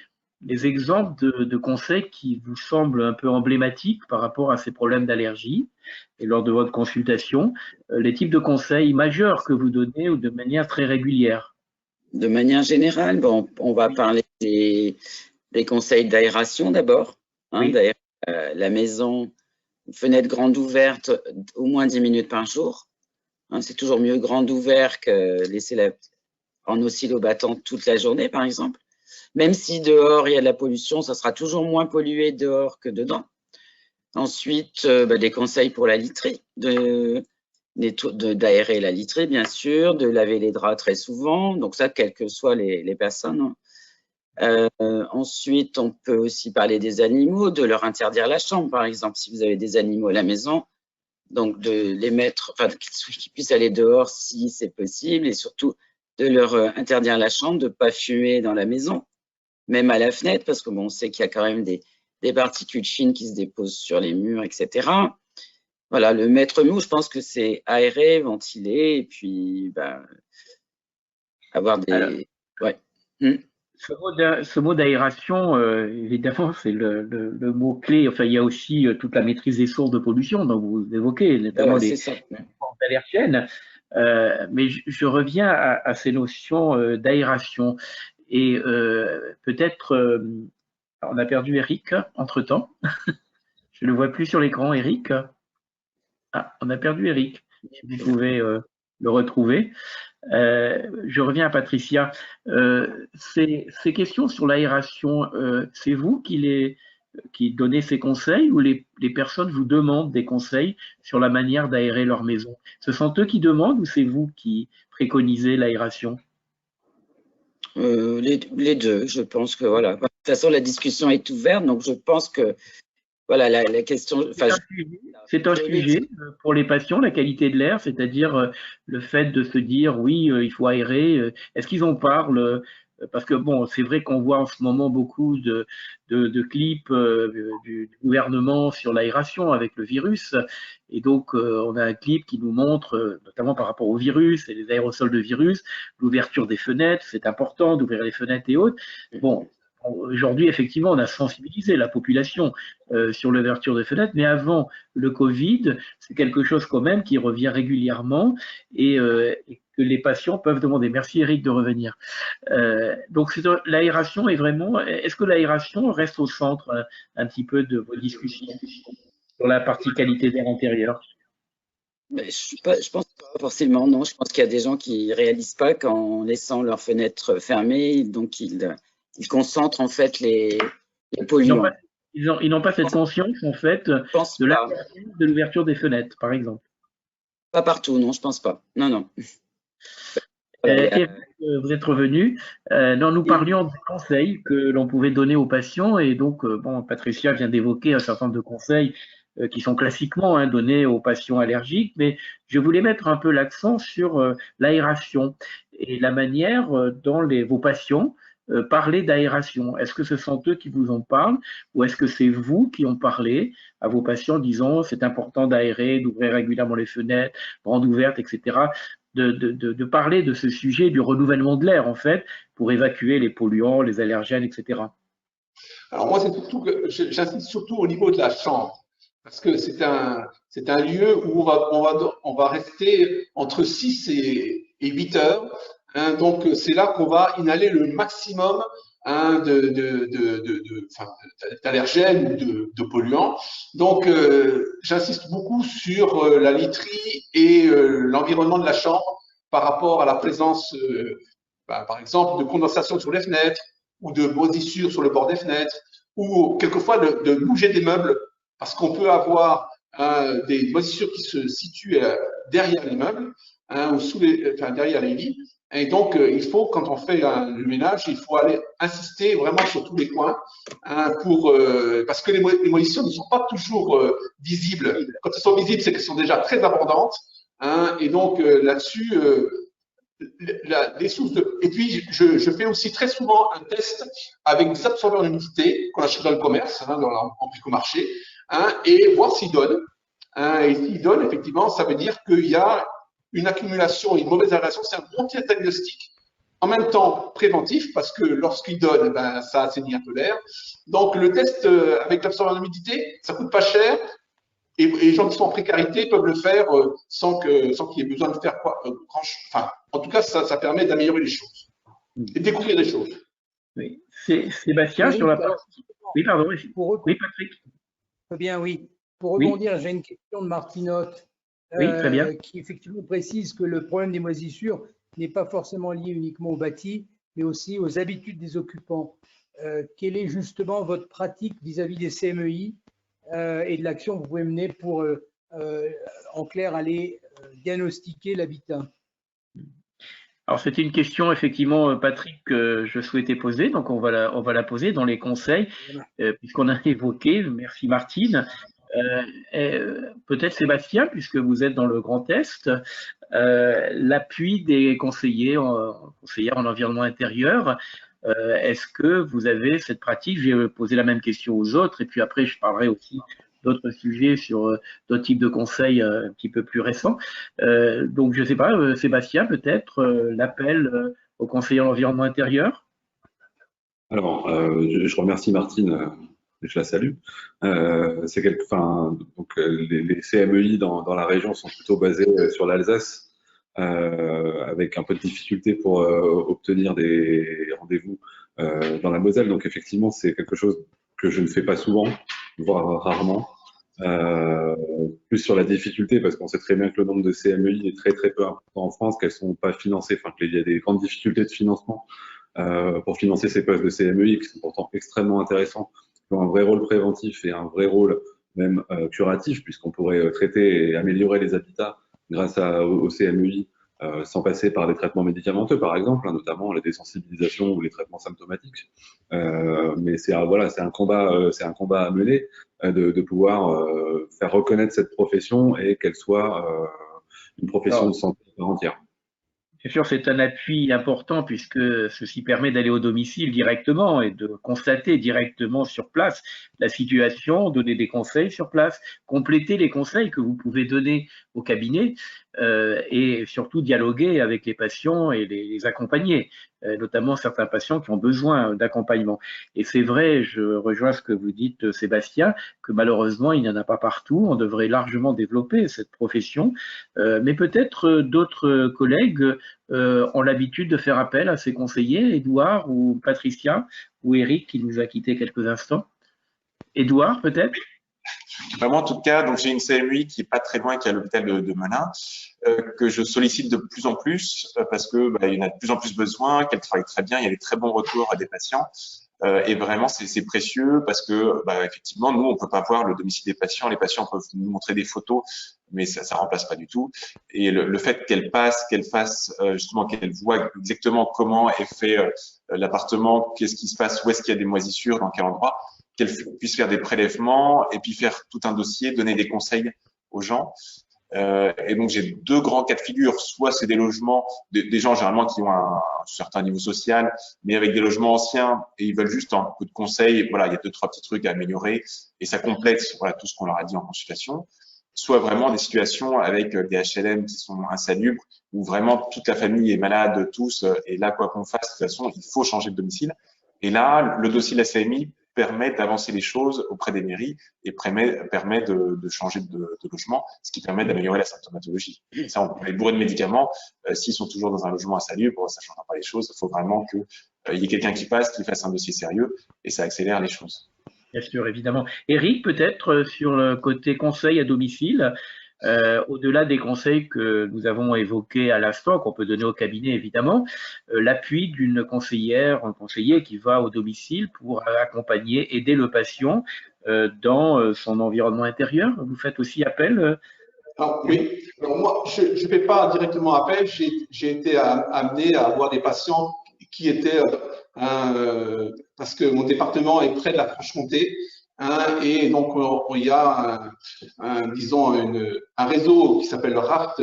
exemples de conseils qui vous semblent un peu emblématiques par rapport à ces problèmes d'allergie et lors de votre consultation, les types de conseils majeurs que vous donnez ou de manière très régulière? De manière générale, bon, on va parler des conseils d'aération d'abord. Oui. D'aérer la maison, fenêtre grande ouverte au moins 10 minutes par jour. C'est toujours mieux grande ouverte que laisser en oscillobattant toute la journée, par exemple. Même si dehors, il y a de la pollution, ça sera toujours moins pollué dehors que dedans. Ensuite, des conseils pour la literie, d'aérer la literie, bien sûr, de laver les draps très souvent. Donc ça, quelles que soient les personnes. Ensuite, on peut aussi parler des animaux, de leur interdire la chambre, par exemple, si vous avez des animaux à la maison. Donc, de les mettre, qu'ils puissent aller dehors si c'est possible et surtout de leur interdire la chambre, de ne pas fumer dans la maison. même à la fenêtre, parce que bon, on sait qu'il y a quand même des particules fines qui se déposent sur les murs, etc. Voilà, le maître mot, je pense que c'est aérer, ventiler, et puis avoir des… Alors, ouais. Ce mot d'aération, évidemment, c'est le mot-clé. Enfin, il y a aussi toute la maîtrise des sources de pollution dont vous évoquez, notamment les sources allergènes. Mais je reviens à ces notions d'aération. Et peut-être, on a perdu Eric entre-temps. Je ne le vois plus sur l'écran, Eric. Ah, on a perdu Eric. Si vous pouvez le retrouver. Je reviens à Patricia. Ces questions sur l'aération, c'est vous qui donnez ces conseils ou les personnes vous demandent des conseils sur la manière d'aérer leur maison? Ce sont eux qui demandent ou c'est vous qui préconisez l'aération? Les deux, je pense que voilà. De toute façon, la discussion est ouverte, donc je pense que voilà, la question… C'est un sujet pour les patients, la qualité de l'air, c'est-à-dire le fait de se dire oui, il faut aérer. Est-ce qu'ils en parlent? Parce que bon, c'est vrai qu'on voit en ce moment beaucoup de clips du gouvernement sur l'aération avec le virus. Et donc, on a un clip qui nous montre, notamment par rapport au virus et les aérosols de virus, l'ouverture des fenêtres. C'est important d'ouvrir les fenêtres et autres. Bon. Aujourd'hui, effectivement, on a sensibilisé la population sur l'ouverture des fenêtres, mais avant le Covid, c'est quelque chose quand même qui revient régulièrement et que les patients peuvent demander. Merci Eric de revenir. Donc l'aération est vraiment… Est-ce que l'aération reste au centre un petit peu de vos discussions sur la partie qualité d'air intérieur? Je pense pas forcément, non. Je pense qu'il y a des gens qui ne réalisent pas qu'en laissant leurs fenêtres fermées, donc ils concentrent en fait les polluants. Ils n'ont pas cette conscience en fait de l'ouverture des fenêtres, par exemple. Pas partout, non, je pense pas. Non. Eric, vous êtes revenu. Nous parlions des conseils que l'on pouvait donner aux patients et donc, bon, Patricia vient d'évoquer un certain nombre de conseils qui sont classiquement donnés aux patients allergiques, mais je voulais mettre un peu l'accent sur l'aération et la manière dont vos patients parler d'aération. Est-ce que ce sont eux qui vous en parlent ou est-ce que c'est vous qui en parlez à vos patients disant c'est important d'aérer, d'ouvrir régulièrement les fenêtres, grandes ouvertes, etc. De parler de ce sujet du renouvellement de l'air en fait pour évacuer les polluants, les allergènes, etc. Alors moi, c'est surtout que j'insiste surtout au niveau de la chambre parce que c'est un lieu où on va rester entre 6 et 8 heures. Donc, c'est là qu'on va inhaler le maximum d'allergènes ou de polluants. Donc, j'insiste beaucoup sur la literie et l'environnement de la chambre par rapport à la présence, par exemple, de condensation sur les fenêtres ou de moisissures sur le bord des fenêtres ou quelquefois de bouger des meubles parce qu'on peut avoir des moisissures qui se situent derrière les meubles ou derrière les lits. Et donc, il faut, quand on fait le ménage, il faut aller insister vraiment sur tous les coins parce que les moisissures ne sont pas toujours visibles. Quand elles sont visibles, c'est qu'elles sont déjà très abondantes. Et donc, là-dessus, les sources de… Et puis, je fais aussi très souvent un test avec des absorbeurs d'humidité qu'on achète dans le commerce, en bricomarché, et voir s'ils donnent. Et s'ils donnent, effectivement, ça veut dire qu'il y a une accumulation et une mauvaise aération, c'est un bon diagnostic, en même temps préventif, parce que lorsqu'il donne, ça assainit un peu l'air. Donc, le test avec l'absorbeur d'humidité, ça coûte pas cher, et les gens qui sont en précarité peuvent le faire sans qu'il y ait besoin de faire quoi. En tout cas, ça permet d'améliorer les choses et de découvrir des choses. Oui, c'est Sébastien sur la partie… Oui, pardon, oui, Patrick. Très bien, oui. Pour rebondir, j'ai une question de Martinotte. Oui, très bien. Qui effectivement précise que le problème des moisissures n'est pas forcément lié uniquement au bâti, mais aussi aux habitudes des occupants. Quelle est justement votre pratique vis-à-vis des CMEI et de l'action que vous pouvez mener pour, en clair, aller diagnostiquer l'habitat? Alors, c'était une question, effectivement, Patrick, que je souhaitais poser. Donc, on va la poser dans les conseils, puisqu'on a évoqué, merci Martine, peut-être Sébastien, puisque vous êtes dans le Grand Est, l'appui des conseillères en environnement intérieur. Est-ce que vous avez cette pratique? Je vais poser la même question aux autres, et puis après, je parlerai aussi d'autres sujets sur d'autres types de conseils un petit peu plus récents. Donc, je ne sais pas, Sébastien, peut-être l'appel au conseiller en environnement intérieur? Alors, je remercie Martine, et je la salue. Les CMEI dans la région sont plutôt basés sur l'Alsace, avec un peu de difficulté pour obtenir des rendez-vous dans la Moselle. Donc effectivement, c'est quelque chose que je ne fais pas souvent, voire rarement. Plus sur la difficulté, parce qu'on sait très bien que le nombre de CMEI est très très peu important en France, qu'elles sont pas financées, enfin qu'il y a des grandes difficultés de financement pour financer ces postes de CMEI qui sont pourtant extrêmement intéressants, qui ont un vrai rôle préventif et un vrai rôle même curatif, puisqu'on pourrait traiter et améliorer les habitats grâce au CMEI, sans passer par des traitements médicamenteux, par exemple, hein, notamment la désensibilisation ou les traitements symptomatiques. Mais c'est un combat à mener, de pouvoir faire reconnaître cette profession et qu'elle soit une profession de santé par entière. Bien sûr, c'est un appui important puisque ceci permet d'aller au domicile directement et de constater directement sur place la situation, donner des conseils sur place, compléter les conseils que vous pouvez donner au cabinet et surtout dialoguer avec les patients et les accompagner, notamment certains patients qui ont besoin d'accompagnement. Et c'est vrai, je rejoins ce que vous dites, Sébastien, que malheureusement, il n'y en a pas partout. On devrait largement développer cette profession, mais peut-être d'autres collègues ont l'habitude de faire appel à ces conseillers, Édouard ou Patricia ou Eric qui nous a quittés quelques instants. Édouard, peut-être? Vraiment, en tout cas, donc j'ai une CMUI qui est pas très loin, qui est à l'hôpital de Melun, que je sollicite de plus en plus parce que il y en a de plus en plus besoin, qu'elle travaille très bien, il y a des très bons retours à des patients. Et vraiment, c'est précieux parce que, effectivement, nous, on peut pas voir le domicile des patients. Les patients peuvent nous montrer des photos, mais ça remplace pas du tout. Et le fait qu'elle fasse, justement, qu'elle voit exactement comment est fait l'appartement, qu'est-ce qui se passe, où est-ce qu'il y a des moisissures, dans quel endroit, qu'elle puisse faire des prélèvements et puis faire tout un dossier, donner des conseils aux gens. Et donc, j'ai deux grands cas de figure. Soit c'est des logements, des gens généralement qui ont un certain niveau social, mais avec des logements anciens et ils veulent juste un peu de conseils. Voilà, il y a 2-3 petits trucs à améliorer et ça complète tout ce qu'on leur a dit en consultation. Soit vraiment des situations avec des HLM qui sont insalubres, où vraiment toute la famille est malade, tous, et là, quoi qu'on fasse, de toute façon, il faut changer de domicile. Et là, le dossier de la CMI permet d'avancer les choses auprès des mairies et permet de changer de logement, ce qui permet d'améliorer la symptomatologie. Et ça, on est bourré de médicaments. S'ils sont toujours dans un logement insalubre, ça ne changera pas les choses. Il faut vraiment qu'il y ait quelqu'un qui passe, qui fasse un dossier sérieux et ça accélère les choses. Bien sûr, évidemment. Eric, peut-être sur le côté conseil à domicile, au-delà des conseils que nous avons évoqués à l'instant, qu'on peut donner au cabinet évidemment, l'appui d'une conseillère, un conseiller qui va au domicile pour accompagner, aider le patient dans son environnement intérieur. Vous faites aussi appel Alors, oui. Alors, moi, je ne fais pas directement appel. J'ai été amené à avoir des patients qui étaient, parce que mon département est près de la Franche-Comté, et donc il y a disons un réseau qui s'appelle le RART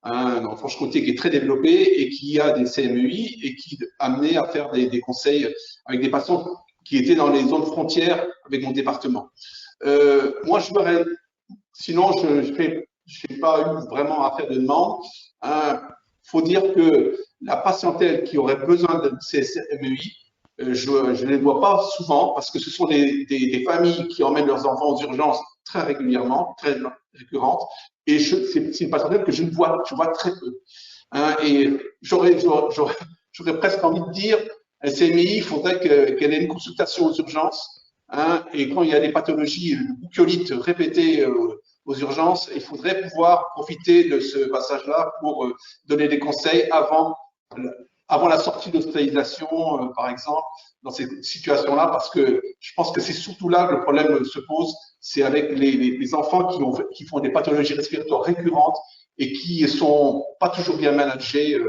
en Franche-Comté qui est très développé et qui a des CMEI et qui amené à faire des conseils avec des patients qui étaient dans les zones frontières avec mon département. Moi, sinon, je n'ai pas eu vraiment à faire de demande. Faut dire que la patientèle qui aurait besoin de ces CMEI, je ne les vois pas souvent parce que ce sont des familles qui emmènent leurs enfants aux urgences très régulièrement, très récurrentes. Et c'est une patientèle que je vois très peu. Et j'aurais presque envie de dire, la CMI, il faudrait qu'elle ait une consultation aux urgences. Et quand il y a des pathologies bronchiolites répétées aux urgences, il faudrait pouvoir profiter de ce passage-là pour donner des conseils avant la sortie d'hospitalisation, par exemple, dans ces situations-là, parce que je pense que c'est surtout là que le problème se pose, c'est avec les enfants qui font des pathologies respiratoires récurrentes et qui sont pas toujours bien managés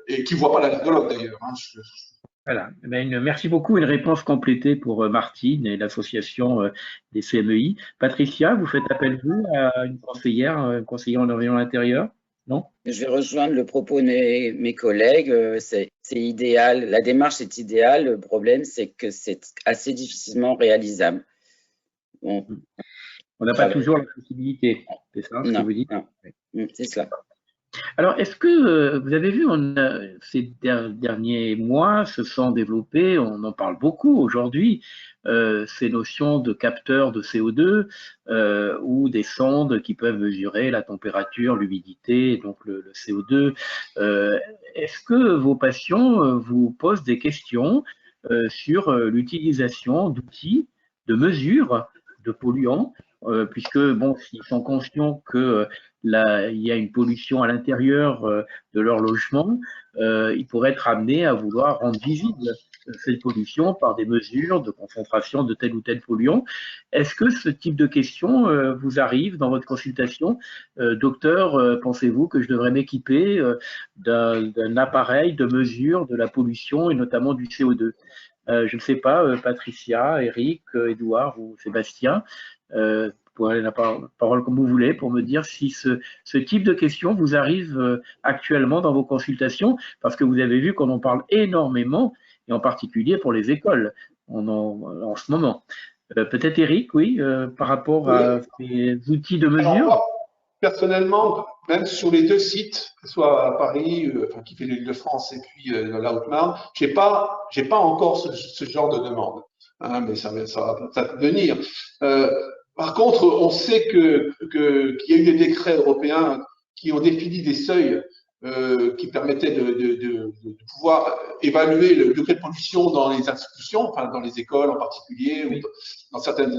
et qui ne voient pas l'allergologue d'ailleurs. Voilà. Merci beaucoup. Une réponse complétée pour Martine et l'association des CMEI. Patricia, vous faites appel, vous, à une conseillère, un conseiller en environnement intérieur? non? Je vais rejoindre le propos de mes collègues. C'est idéal. La démarche est idéale. Le problème, c'est que c'est assez difficilement réalisable. Bon, On n'a pas toujours la possibilité, c'est ça ce que non, vous dites? non. C'est cela. Alors, est-ce que vous avez vu, ces derniers mois se sont développés, on en parle beaucoup aujourd'hui, ces notions de capteurs de CO2 ou des sondes qui peuvent mesurer la température, l'humidité, donc le CO2. Est-ce que vos patients vous posent des questions sur l'utilisation d'outils de mesure de polluants, puisque bon, s'ils sont conscients que là, il y a une pollution à l'intérieur de leur logement, ils pourraient être amenés à vouloir rendre visible cette pollution par des mesures de concentration de tel ou tel polluant. Est-ce que ce type de questions vous arrive dans votre consultation? Docteur, pensez-vous que je devrais m'équiper d'un appareil de mesure de la pollution et notamment du CO2? Je ne sais pas, Patricia, Eric, Edouard ou Sébastien, vous pourrez la parole comme vous voulez pour me dire si ce type de questions vous arrive actuellement dans vos consultations, parce que vous avez vu qu'on en parle énormément, et en particulier pour les écoles en ce moment. Peut-être Eric, oui, par rapport à ces outils de mesure. Alors, moi, personnellement, même sur les deux sites, que ce soit à Paris, qui fait l'Île-de-France, et puis dans la Haute-Marne, j'ai pas encore ce genre de demande. Hein, mais ça va venir. Par contre, on sait qu'il y a eu des décrets européens qui ont défini des seuils qui permettaient de pouvoir évaluer le degré de pollution dans les institutions, enfin dans les écoles en particulier, ou dans certains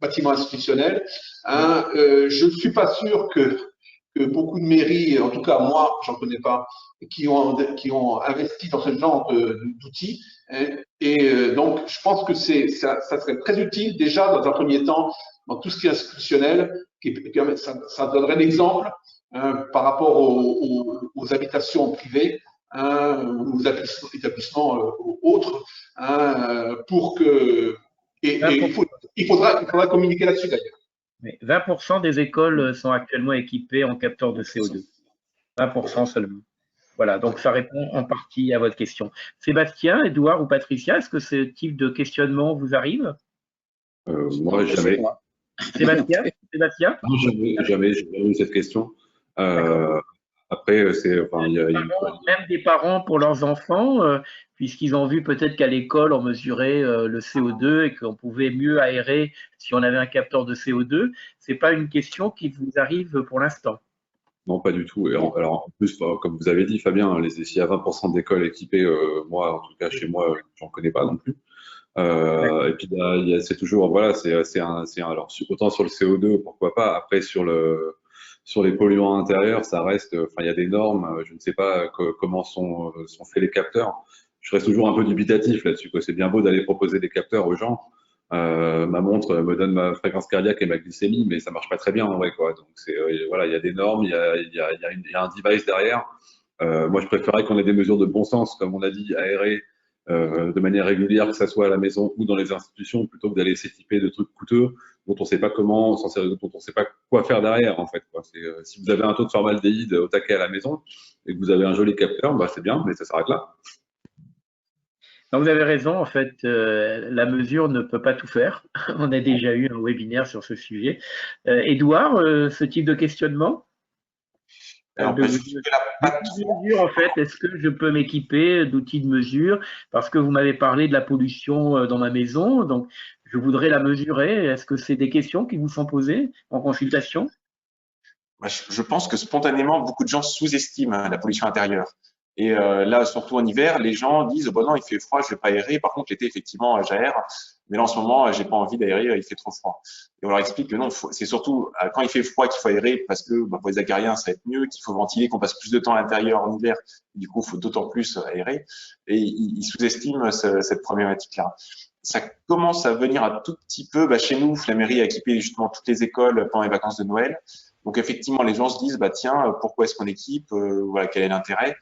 bâtiments institutionnels. Hein, je ne suis pas sûr que beaucoup de mairies, en tout cas moi, j'en connais pas, qui ont investi dans ce genre d'outils. Hein, et donc, je pense que ça serait très utile déjà dans un premier temps dans tout ce qui est institutionnel. Ça donnerait l'exemple par rapport aux habitations privées, aux établissements autres, pour que il faudra communiquer là-dessus d'ailleurs. 20% des écoles sont actuellement équipées en capteurs de CO2. 20% seulement. Voilà, donc ça répond en partie à votre question. Sébastien, Edouard ou Patricia, est-ce que ce type de questionnement vous arrive? Moi, jamais. Sébastien? Non, jamais eu cette question. Après, il y a même des parents pour leurs enfants, puisqu'ils ont vu peut-être qu'à l'école, on mesurait le CO2 et qu'on pouvait mieux aérer si on avait un capteur de CO2. Ce n'est pas une question qui vous arrive pour l'instant? Non, pas du tout. Et alors, en plus, comme vous avez dit, Fabien, s'il y a 20% d'écoles équipées, moi, en tout cas, chez moi, j'en connais pas non plus. Et puis, c'est toujours, voilà, alors, autant sur le CO2, pourquoi pas. Après, sur les polluants intérieurs, ça reste, il y a des normes. Je ne sais pas comment sont faits les capteurs. Je reste toujours un peu dubitatif là-dessus, quoi. C'est bien beau d'aller proposer des capteurs aux gens. Ma montre me donne ma fréquence cardiaque et ma glycémie, mais ça marche pas très bien en vrai, quoi. Donc voilà, il y a des normes, il y a un device derrière. Moi, je préférerais qu'on ait des mesures de bon sens, comme on a dit, aérées de manière régulière, que ça soit à la maison ou dans les institutions, plutôt que d'aller s'équiper de trucs coûteux dont on sait pas comment s'en servir, dont on sait pas quoi faire derrière, en fait, quoi. Si vous avez un taux de formaldéhyde au taquet à la maison et que vous avez un joli capteur, bah c'est bien, mais ça s'arrête là. Non, vous avez raison, en fait, la mesure ne peut pas tout faire. On a déjà eu un webinaire sur ce sujet. Edouard, ce type de questionnement? En fait, est-ce que je peux m'équiper d'outils de mesure? Parce que vous m'avez parlé de la pollution dans ma maison, donc je voudrais la mesurer. Est-ce que c'est des questions qui vous sont posées en consultation? Je pense que spontanément, beaucoup de gens sous-estiment la pollution intérieure. Et là, surtout en hiver, les gens disent bon non, il fait froid, je vais pas aérer. Par contre, l'été, effectivement, j'aère. Mais là, en ce moment, j'ai pas envie d'aérer, il fait trop froid. Et on leur explique que non, c'est surtout quand il fait froid qu'il faut aérer, parce que pour les acariens, ça va être mieux, qu'il faut ventiler, qu'on passe plus de temps à l'intérieur en hiver. Du coup, il faut d'autant plus aérer. Et ils sous-estiment cette problématique-là. Ça commence à venir un tout petit peu. Chez nous, la mairie a équipé justement toutes les écoles pendant les vacances de Noël. Donc effectivement, les gens se disent tiens, pourquoi est-ce qu'on équipe, voilà, quel est l'intérêt?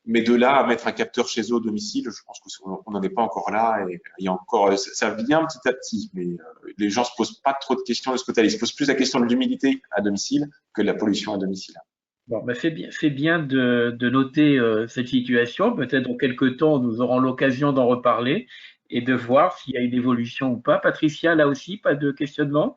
Mais de là à mettre un capteur chez eux au domicile, je pense qu'on n'en est pas encore là. Et il y a encore, ça vient petit à petit, mais les gens se posent pas trop de questions de ce côté-là. Ils se posent plus la question de l'humidité à domicile que de la pollution à domicile. Bon, ben c'est bien de noter cette situation. Peut-être dans quelques temps, nous aurons l'occasion d'en reparler et de voir s'il y a une évolution ou pas. Patricia, là aussi, pas de questionnement?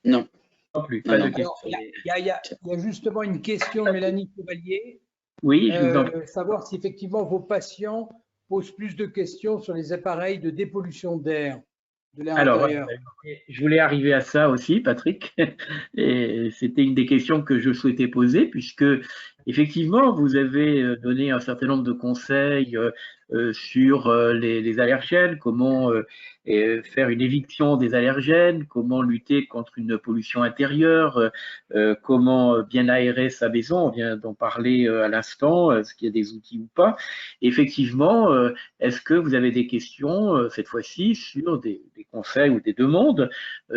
Non. Non plus, pas de questionnement. Il y a justement une question de Mélanie Chevalier. Oui, je vous en prie. Savoir si effectivement vos patients posent plus de questions sur les appareils de dépollution d'air, de l'air intérieur. Je voulais arriver à ça aussi, Patrick, et c'était une des questions que je souhaitais poser, puisque effectivement, vous avez donné un certain nombre de conseils sur les allergènes, comment faire une éviction des allergènes, comment lutter contre une pollution intérieure, comment bien aérer sa maison. On vient d'en parler à l'instant, est-ce qu'il y a des outils ou pas. Effectivement, est-ce que vous avez des questions cette fois-ci sur des conseils ou des demandes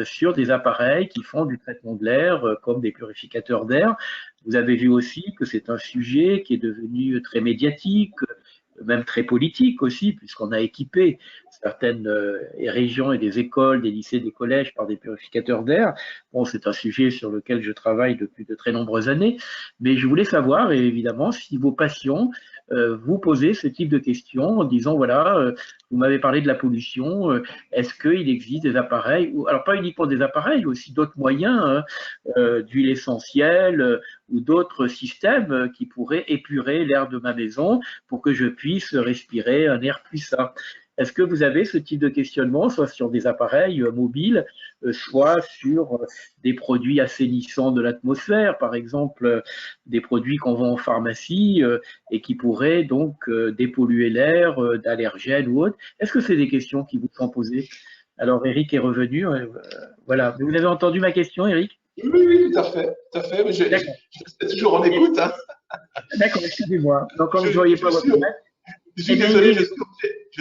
sur des appareils qui font du traitement de l'air comme des purificateurs d'air? Vous avez vu aussi que c'est un sujet qui est devenu très médiatique, même très politique aussi, puisqu'on a équipé certaines régions et des écoles, des lycées, des collèges par des purificateurs d'air. Bon, c'est un sujet sur lequel je travaille depuis de très nombreuses années, mais je voulais savoir, évidemment, si vos patients vous posez ce type de questions en disant, voilà, vous m'avez parlé de la pollution, est-ce qu'il existe des appareils, ou alors pas uniquement des appareils, aussi d'autres moyens, d'huile essentielle ou d'autres systèmes qui pourraient épurer l'air de ma maison pour que je puisse respirer un air plus sain. Est-ce que vous avez ce type de questionnement, soit sur des appareils mobiles, soit sur des produits assainissants de l'atmosphère, par exemple des produits qu'on vend en pharmacie et qui pourraient donc dépolluer l'air d'allergènes ou autres? Est-ce que c'est des questions qui vous sont posées? Alors Eric est revenu, voilà. Vous avez entendu ma question, Eric? Oui, tout à fait, tout à fait. Mais je restais toujours en écoute. Hein. D'accord, excusez-moi. Donc, comme je ne voyais pas votre main. Je suis désolé, je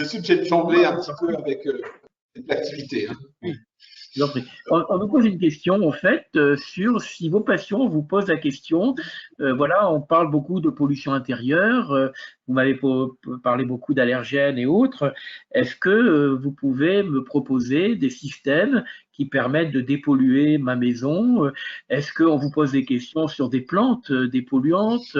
suis obligé de jongler un petit peu avec l'activité. Hein. On nous pose une question, en fait, sur si vos patients vous posent la question. Voilà, on parle beaucoup de pollution intérieure. Vous m'avez parlé beaucoup d'allergènes et autres. Est-ce que vous pouvez me proposer des systèmes qui permettent de dépolluer ma maison? Est-ce qu'on vous pose des questions sur des plantes dépolluantes,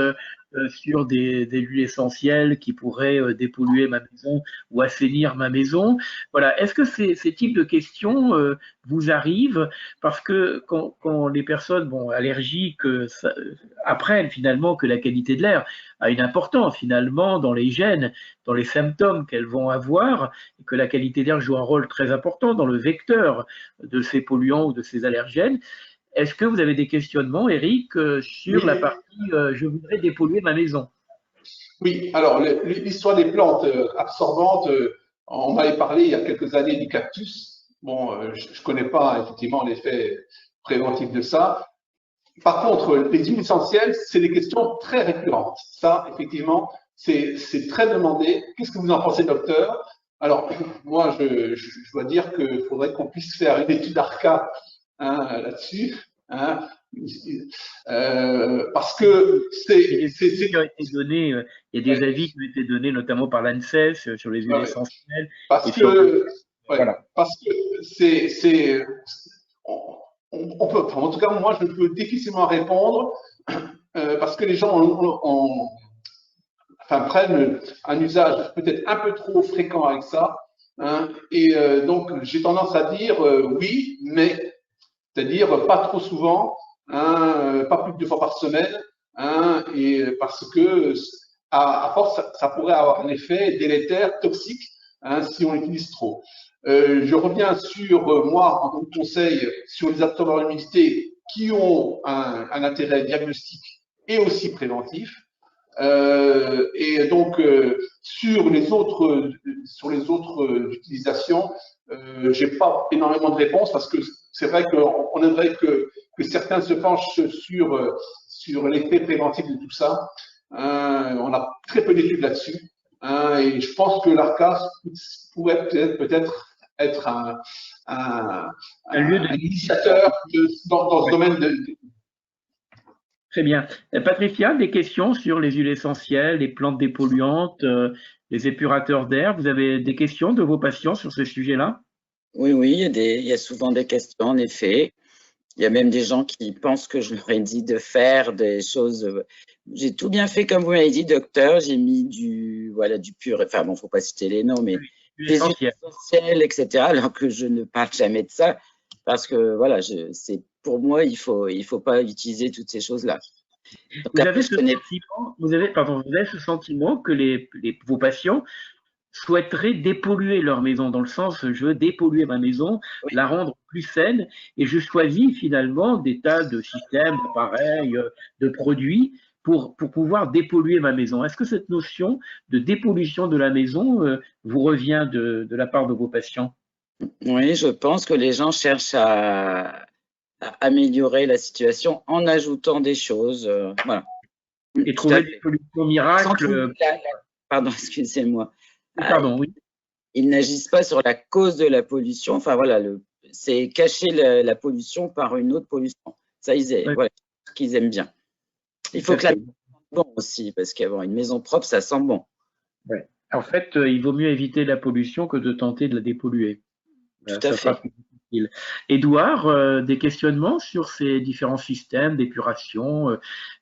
sur des huiles essentielles qui pourraient dépolluer ma maison ou assainir ma maison? Voilà. Est-ce que ces types de questions vous arrivent? Parce que quand les personnes allergiques apprennent finalement que la qualité de l'air a une importance finalement dans les gènes, dans les symptômes qu'elles vont avoir, et que la qualité d'air joue un rôle très important dans le vecteur de ces polluants ou de ces allergènes. Est-ce que vous avez des questionnements, Eric, sur la partie je voudrais dépolluer ma maison? Oui, alors l'histoire des plantes absorbantes, on m'avait parlé il y a quelques années du cactus. Bon, je ne connais pas effectivement l'effet préventif de ça. Par contre, les huiles essentielles, c'est des questions très récurrentes. Ça, effectivement, c'est très demandé. Qu'est-ce que vous en pensez, docteur? Alors, moi, je dois dire qu'il faudrait qu'on puisse faire une étude ARCA là-dessus. Hein, parce que il y a des avis qui ont été donnés notamment par l'ANSES sur les huiles essentielles. Parce que c'est on peut, en tout cas moi je peux difficilement répondre parce que les gens prennent un usage peut-être un peu trop fréquent avec ça, hein, et donc j'ai tendance à dire oui, mais c'est-à-dire pas trop souvent, hein, pas plus de 2 fois par semaine, hein, et parce que à force, ça pourrait avoir un effet délétère, toxique, hein, si on l'utilise trop. Je reviens sur moi en tant que conseil sur les absorbeurs d'humidité qui ont un intérêt diagnostique et aussi préventif. Et donc sur les autres utilisations, j'ai pas énormément de réponses parce que c'est vrai qu'on aimerait que certains se penchent sur l'effet préventif de tout ça. On a très peu d'études là-dessus, et je pense que l'ARCA pourrait peut-être être un initiateur dans ce domaine. Très bien. Patricia, des questions sur les huiles essentielles, les plantes dépolluantes, les épurateurs d'air. Vous avez des questions de vos patients sur ce sujet-là? Oui, oui, il y a souvent des questions, en effet. Il y a même des gens qui pensent que je leur ai dit de faire des choses. J'ai tout bien fait comme vous m'avez dit, docteur. J'ai mis du pur. Enfin bon, faut pas citer les noms, mais Huiles des huiles essentielles. essentielles, etc. Alors que je ne parle jamais de ça parce que voilà, c'est pour moi, il faut pas utiliser toutes ces choses-là. Donc, Vous après, avez je ce connais. sentiment, vous avez ce sentiment que vos patients souhaiteraient dépolluer leur maison, dans le sens, je veux dépolluer ma maison, Oui. la rendre plus saine, et je choisis finalement des tas de systèmes, d'appareils, de produits pour pouvoir dépolluer ma maison. Est-ce que cette notion de dépollution de la maison vous revient de la part de vos patients? Oui, je pense que les gens cherchent à améliorer la situation en ajoutant des choses. Voilà. Et Tout à trouver des fait. solutions Sans miracles? trouver pardon, excusez-moi. Pardon, oui. Ils n'agissent pas sur la cause de la pollution. Enfin voilà, c'est cacher la pollution par une autre pollution. Ça, Ouais. voilà, ce qu'ils aiment bien. Il faut que la maison sente bon aussi, parce qu'avoir une maison propre, ça sent bon. Ouais. En fait, il vaut mieux éviter la pollution que de tenter de la dépolluer. Tout à Ça fait. sera plus difficile. Édouard, des questionnements sur ces différents systèmes d'épuration?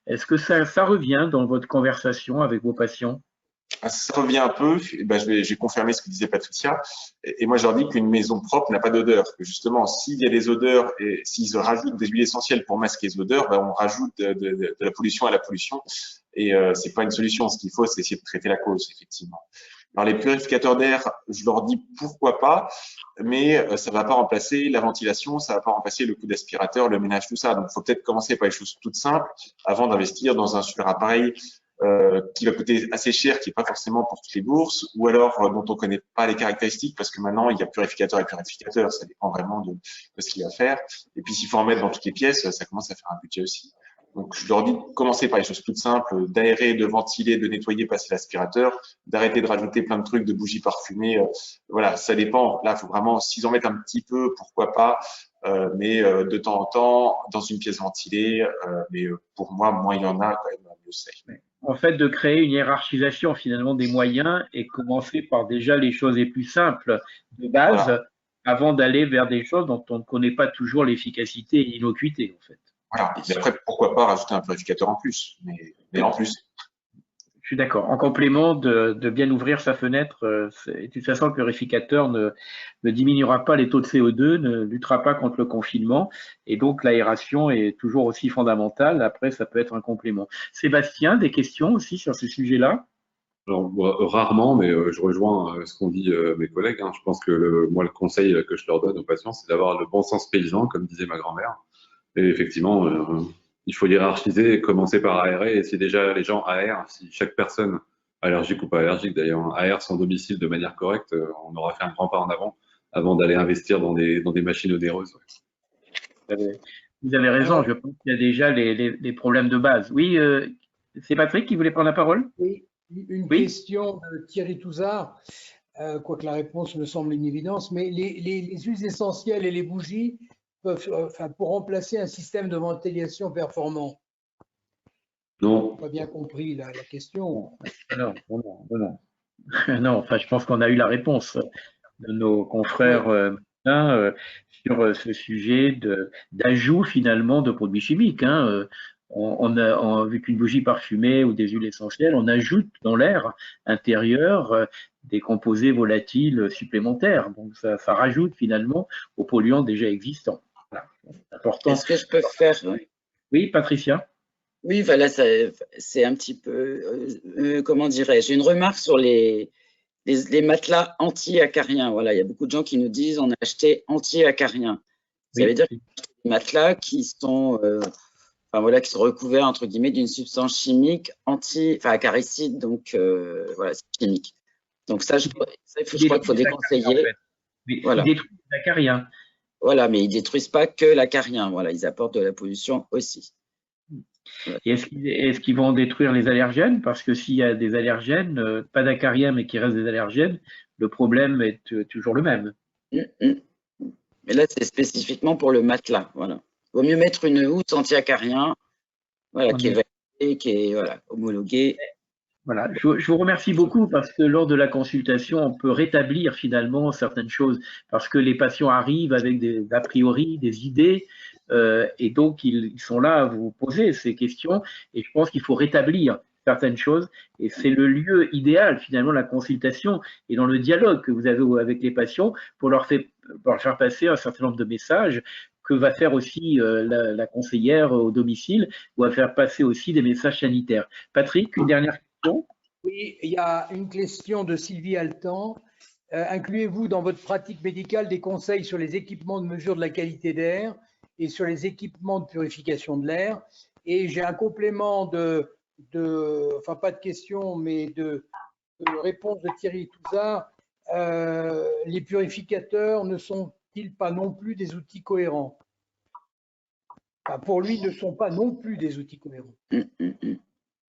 Est-ce que ça revient dans votre conversation avec vos patients? Ça revient un peu. Ben, je vais confirmer ce que disait Patricia. Et moi, je leur dis qu'une maison propre n'a pas d'odeur. Que justement, s'il y a des odeurs et s'ils rajoutent des huiles essentielles pour masquer les odeurs, ben, on rajoute de la pollution à la pollution. Et c'est pas une solution. Ce qu'il faut, c'est essayer de traiter la cause, effectivement. Alors, les purificateurs d'air, je leur dis pourquoi pas, mais ça va pas remplacer la ventilation, ça va pas remplacer le coup d'aspirateur, le ménage, tout ça. Donc, faut peut-être commencer par les choses toutes simples avant d'investir dans un super appareil qui va coûter assez cher, qui n'est pas forcément pour toutes les bourses, ou alors dont on ne connaît pas les caractéristiques, parce que maintenant, il y a purificateur et purificateur, ça dépend vraiment de ce qu'il va faire. Et puis, s'il faut en mettre dans toutes les pièces, ça commence à faire un budget aussi. Donc, je leur dis de commencer par les choses toutes simples, d'aérer, de ventiler, de nettoyer, passer l'aspirateur, d'arrêter de rajouter plein de trucs, de bougies parfumées. Voilà, ça dépend. Là, il faut vraiment, s'ils en mettent un petit peu, pourquoi pas, mais de temps en temps, dans une pièce ventilée. Mais pour moi, moins il y en a, quand même, mieux c'est. En fait, de créer une hiérarchisation finalement des moyens et commencer par déjà les choses les plus simples de base, Voilà. avant d'aller vers des choses dont on ne connaît pas toujours l'efficacité et l'innocuité, en fait. Voilà. Et après, pourquoi pas rajouter un purificateur en plus, mais en plus. Je suis d'accord. En complément de bien ouvrir sa fenêtre, de toute façon, le purificateur ne diminuera pas les taux de CO2, ne luttera pas contre le confinement, et donc l'aération est toujours aussi fondamentale. Après, ça peut être un complément. Sébastien, des questions aussi sur ce sujet-là? Alors, rarement, mais je rejoins ce qu'ont dit mes collègues, hein. Je pense que moi, le conseil que je leur donne aux patients, c'est d'avoir le bon sens paysan, comme disait ma grand-mère. Et effectivement, il faut hiérarchiser et commencer par aérer. Et si déjà les gens aèrent, si chaque personne, allergique ou pas allergique d'ailleurs, hein, aère son domicile de manière correcte, on aura fait un grand pas en avant d'aller investir dans des machines onéreuses. Vous avez raison, je pense qu'il y a déjà les problèmes de base. Oui, c'est Patrick qui voulait prendre la parole? Oui, une question de Thierry Touzard, quoique la réponse me semble une évidence, mais les huiles essentielles et les bougies peuvent, pour remplacer un système de ventilation performant. Non. Pas bien compris la question. Non. Non, enfin, je pense qu'on a eu la réponse de nos confrères sur ce sujet d'ajout finalement de produits chimiques. Hein. Avec une bougie parfumée ou des huiles essentielles, on ajoute dans l'air intérieur des composés volatiles supplémentaires. Donc ça rajoute finalement aux polluants déjà existants. Voilà. C'est important. Est-ce que je peux faire? Oui, Patricia? Oui, voilà, c'est un petit peu, comment dirais-je, une remarque sur les matelas anti-acariens. Voilà, il y a beaucoup de gens qui nous disent on a acheté anti-acariens. Ça veut dire des matelas qui sont, qui sont recouverts entre guillemets d'une substance chimique acaricide, donc voilà, c'est chimique. Donc ça, je crois qu'il faut déconseiller. En fait. Voilà. Ils détruisent l'acariens. Voilà, mais ils détruisent pas que l'acarien. Voilà, ils apportent de la pollution aussi. Et est-ce qu'ils vont détruire les allergènes? Parce que s'il y a des allergènes, pas d'acariens, mais qui restent des allergènes, le problème est toujours le même. Mais là, c'est spécifiquement pour le matelas. Voilà. Vaut mieux mettre une housse anti-acarien voilà, qui est validé, qui est voilà, homologué. Voilà, je vous remercie beaucoup parce que lors de la consultation, on peut rétablir finalement certaines choses parce que les patients arrivent avec des a priori, des idées, et donc ils sont là à vous poser ces questions et je pense qu'il faut rétablir certaines choses et c'est le lieu idéal finalement, la consultation et dans le dialogue que vous avez avec les patients pour leur faire passer un certain nombre de messages que va faire aussi la conseillère au domicile ou va faire passer aussi des messages sanitaires. Patrick, une dernière question. Oui, il y a une question de Sylvie Altan. Incluez-vous dans votre pratique médicale des conseils sur les équipements de mesure de la qualité d'air et sur les équipements de purification de l'air? Et j'ai un complément enfin pas de question, mais de réponse de Thierry Touzard. Les purificateurs ne sont-ils pas non plus des outils cohérents? Enfin, pour lui, ne sont pas non plus des outils cohérents.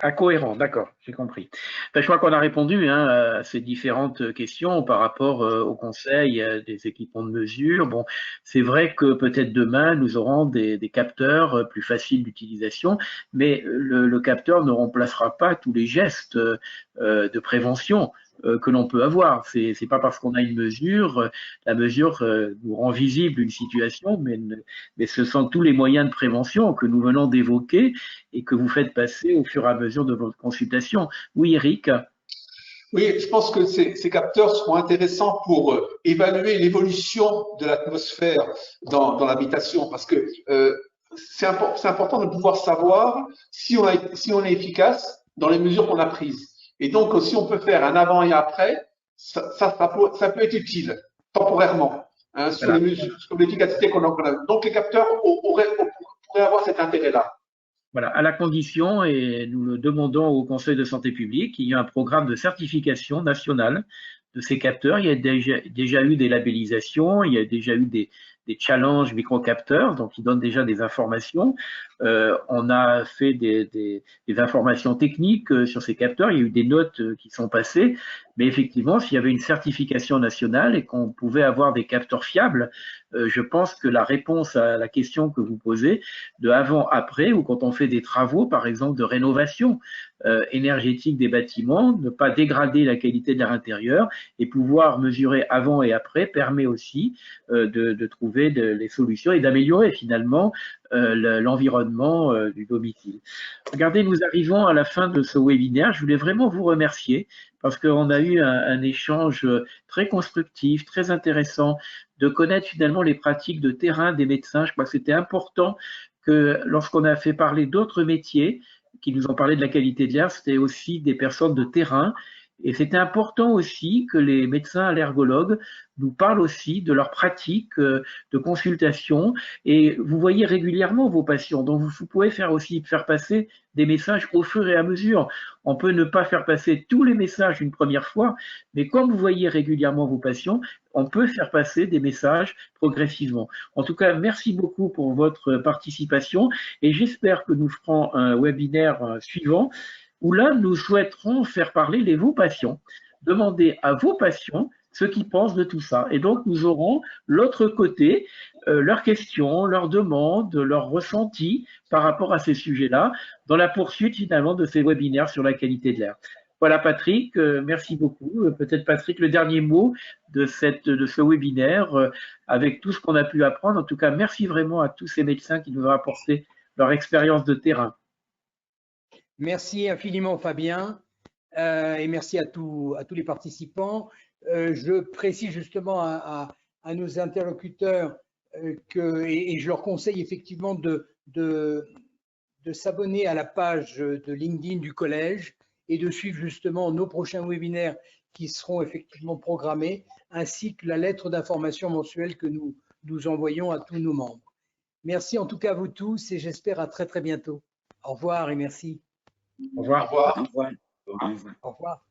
Incohérent, d'accord, j'ai compris. Je crois qu'on a répondu à ces différentes questions par rapport au conseil des équipements de mesure. Bon, c'est vrai que peut-être demain, nous aurons des capteurs plus faciles d'utilisation, mais le capteur ne remplacera pas tous les gestes de prévention que l'on peut avoir. C'est pas parce qu'on a une mesure, la mesure nous rend visible une situation, mais ce sont tous les moyens de prévention que nous venons d'évoquer et que vous faites passer au fur et à mesure de votre consultation. Oui, Eric? Oui, je pense que ces capteurs seront intéressants pour évaluer l'évolution de l'atmosphère dans l'habitation, parce que c'est important de pouvoir savoir si on est efficace dans les mesures qu'on a prises. Et donc, si on peut faire un avant et après, ça peut être utile temporairement sur Voilà. les mesures, sur l'efficacité qu'on a. Donc, les capteurs pourraient avoir cet intérêt-là. Voilà, à la condition, et nous le demandons au Conseil de santé publique, il y a un programme de certification nationale de ces capteurs. Il y a déjà eu des labellisations, il y a déjà eu des challenges microcapteurs, donc ils donnent déjà des informations. On a fait des informations techniques sur ces capteurs, il y a eu des notes qui sont passées, mais effectivement, s'il y avait une certification nationale et qu'on pouvait avoir des capteurs fiables, je pense que la réponse à la question que vous posez, de avant-après, ou quand on fait des travaux, par exemple, de rénovation énergétique des bâtiments, ne pas dégrader la qualité de l'air intérieur et pouvoir mesurer avant et après permet aussi de trouver les solutions et d'améliorer finalement l'environnement du domicile. Regardez, nous arrivons à la fin de ce webinaire. Je voulais vraiment vous remercier parce qu'on a eu un échange très constructif, très intéressant, de connaître finalement les pratiques de terrain des médecins. Je crois que c'était important que lorsqu'on a fait parler d'autres métiers qui nous ont parlé de la qualité de l'air, c'était aussi des personnes de terrain. Et c'était important aussi que les médecins allergologues nous parlent aussi de leurs pratiques de consultation. Et vous voyez régulièrement vos patients, donc vous pouvez faire passer des messages au fur et à mesure. On peut ne pas faire passer tous les messages une première fois, mais comme vous voyez régulièrement vos patients, on peut faire passer des messages progressivement. En tout cas, merci beaucoup pour votre participation et j'espère que nous ferons un webinaire suivant où là, nous souhaiterons faire parler vos patients, demander à vos patients ce qu'ils pensent de tout ça. Et donc, nous aurons l'autre côté, leurs questions, leurs demandes, leurs ressentis par rapport à ces sujets-là, dans la poursuite finalement de ces webinaires sur la qualité de l'air. Voilà Patrick, merci beaucoup. Peut-être Patrick, le dernier mot de ce webinaire avec tout ce qu'on a pu apprendre. En tout cas, merci vraiment à tous ces médecins qui nous ont apporté leur expérience de terrain. Merci infiniment Fabien et merci à tous les participants. Je précise justement à nos interlocuteurs et je leur conseille effectivement de s'abonner à la page de LinkedIn du collège et de suivre justement nos prochains webinaires qui seront effectivement programmés, ainsi que la lettre d'information mensuelle que nous envoyons à tous nos membres. Merci en tout cas à vous tous et j'espère à très très bientôt. Au revoir et merci. Au revoir. Au revoir. Au revoir. Au revoir.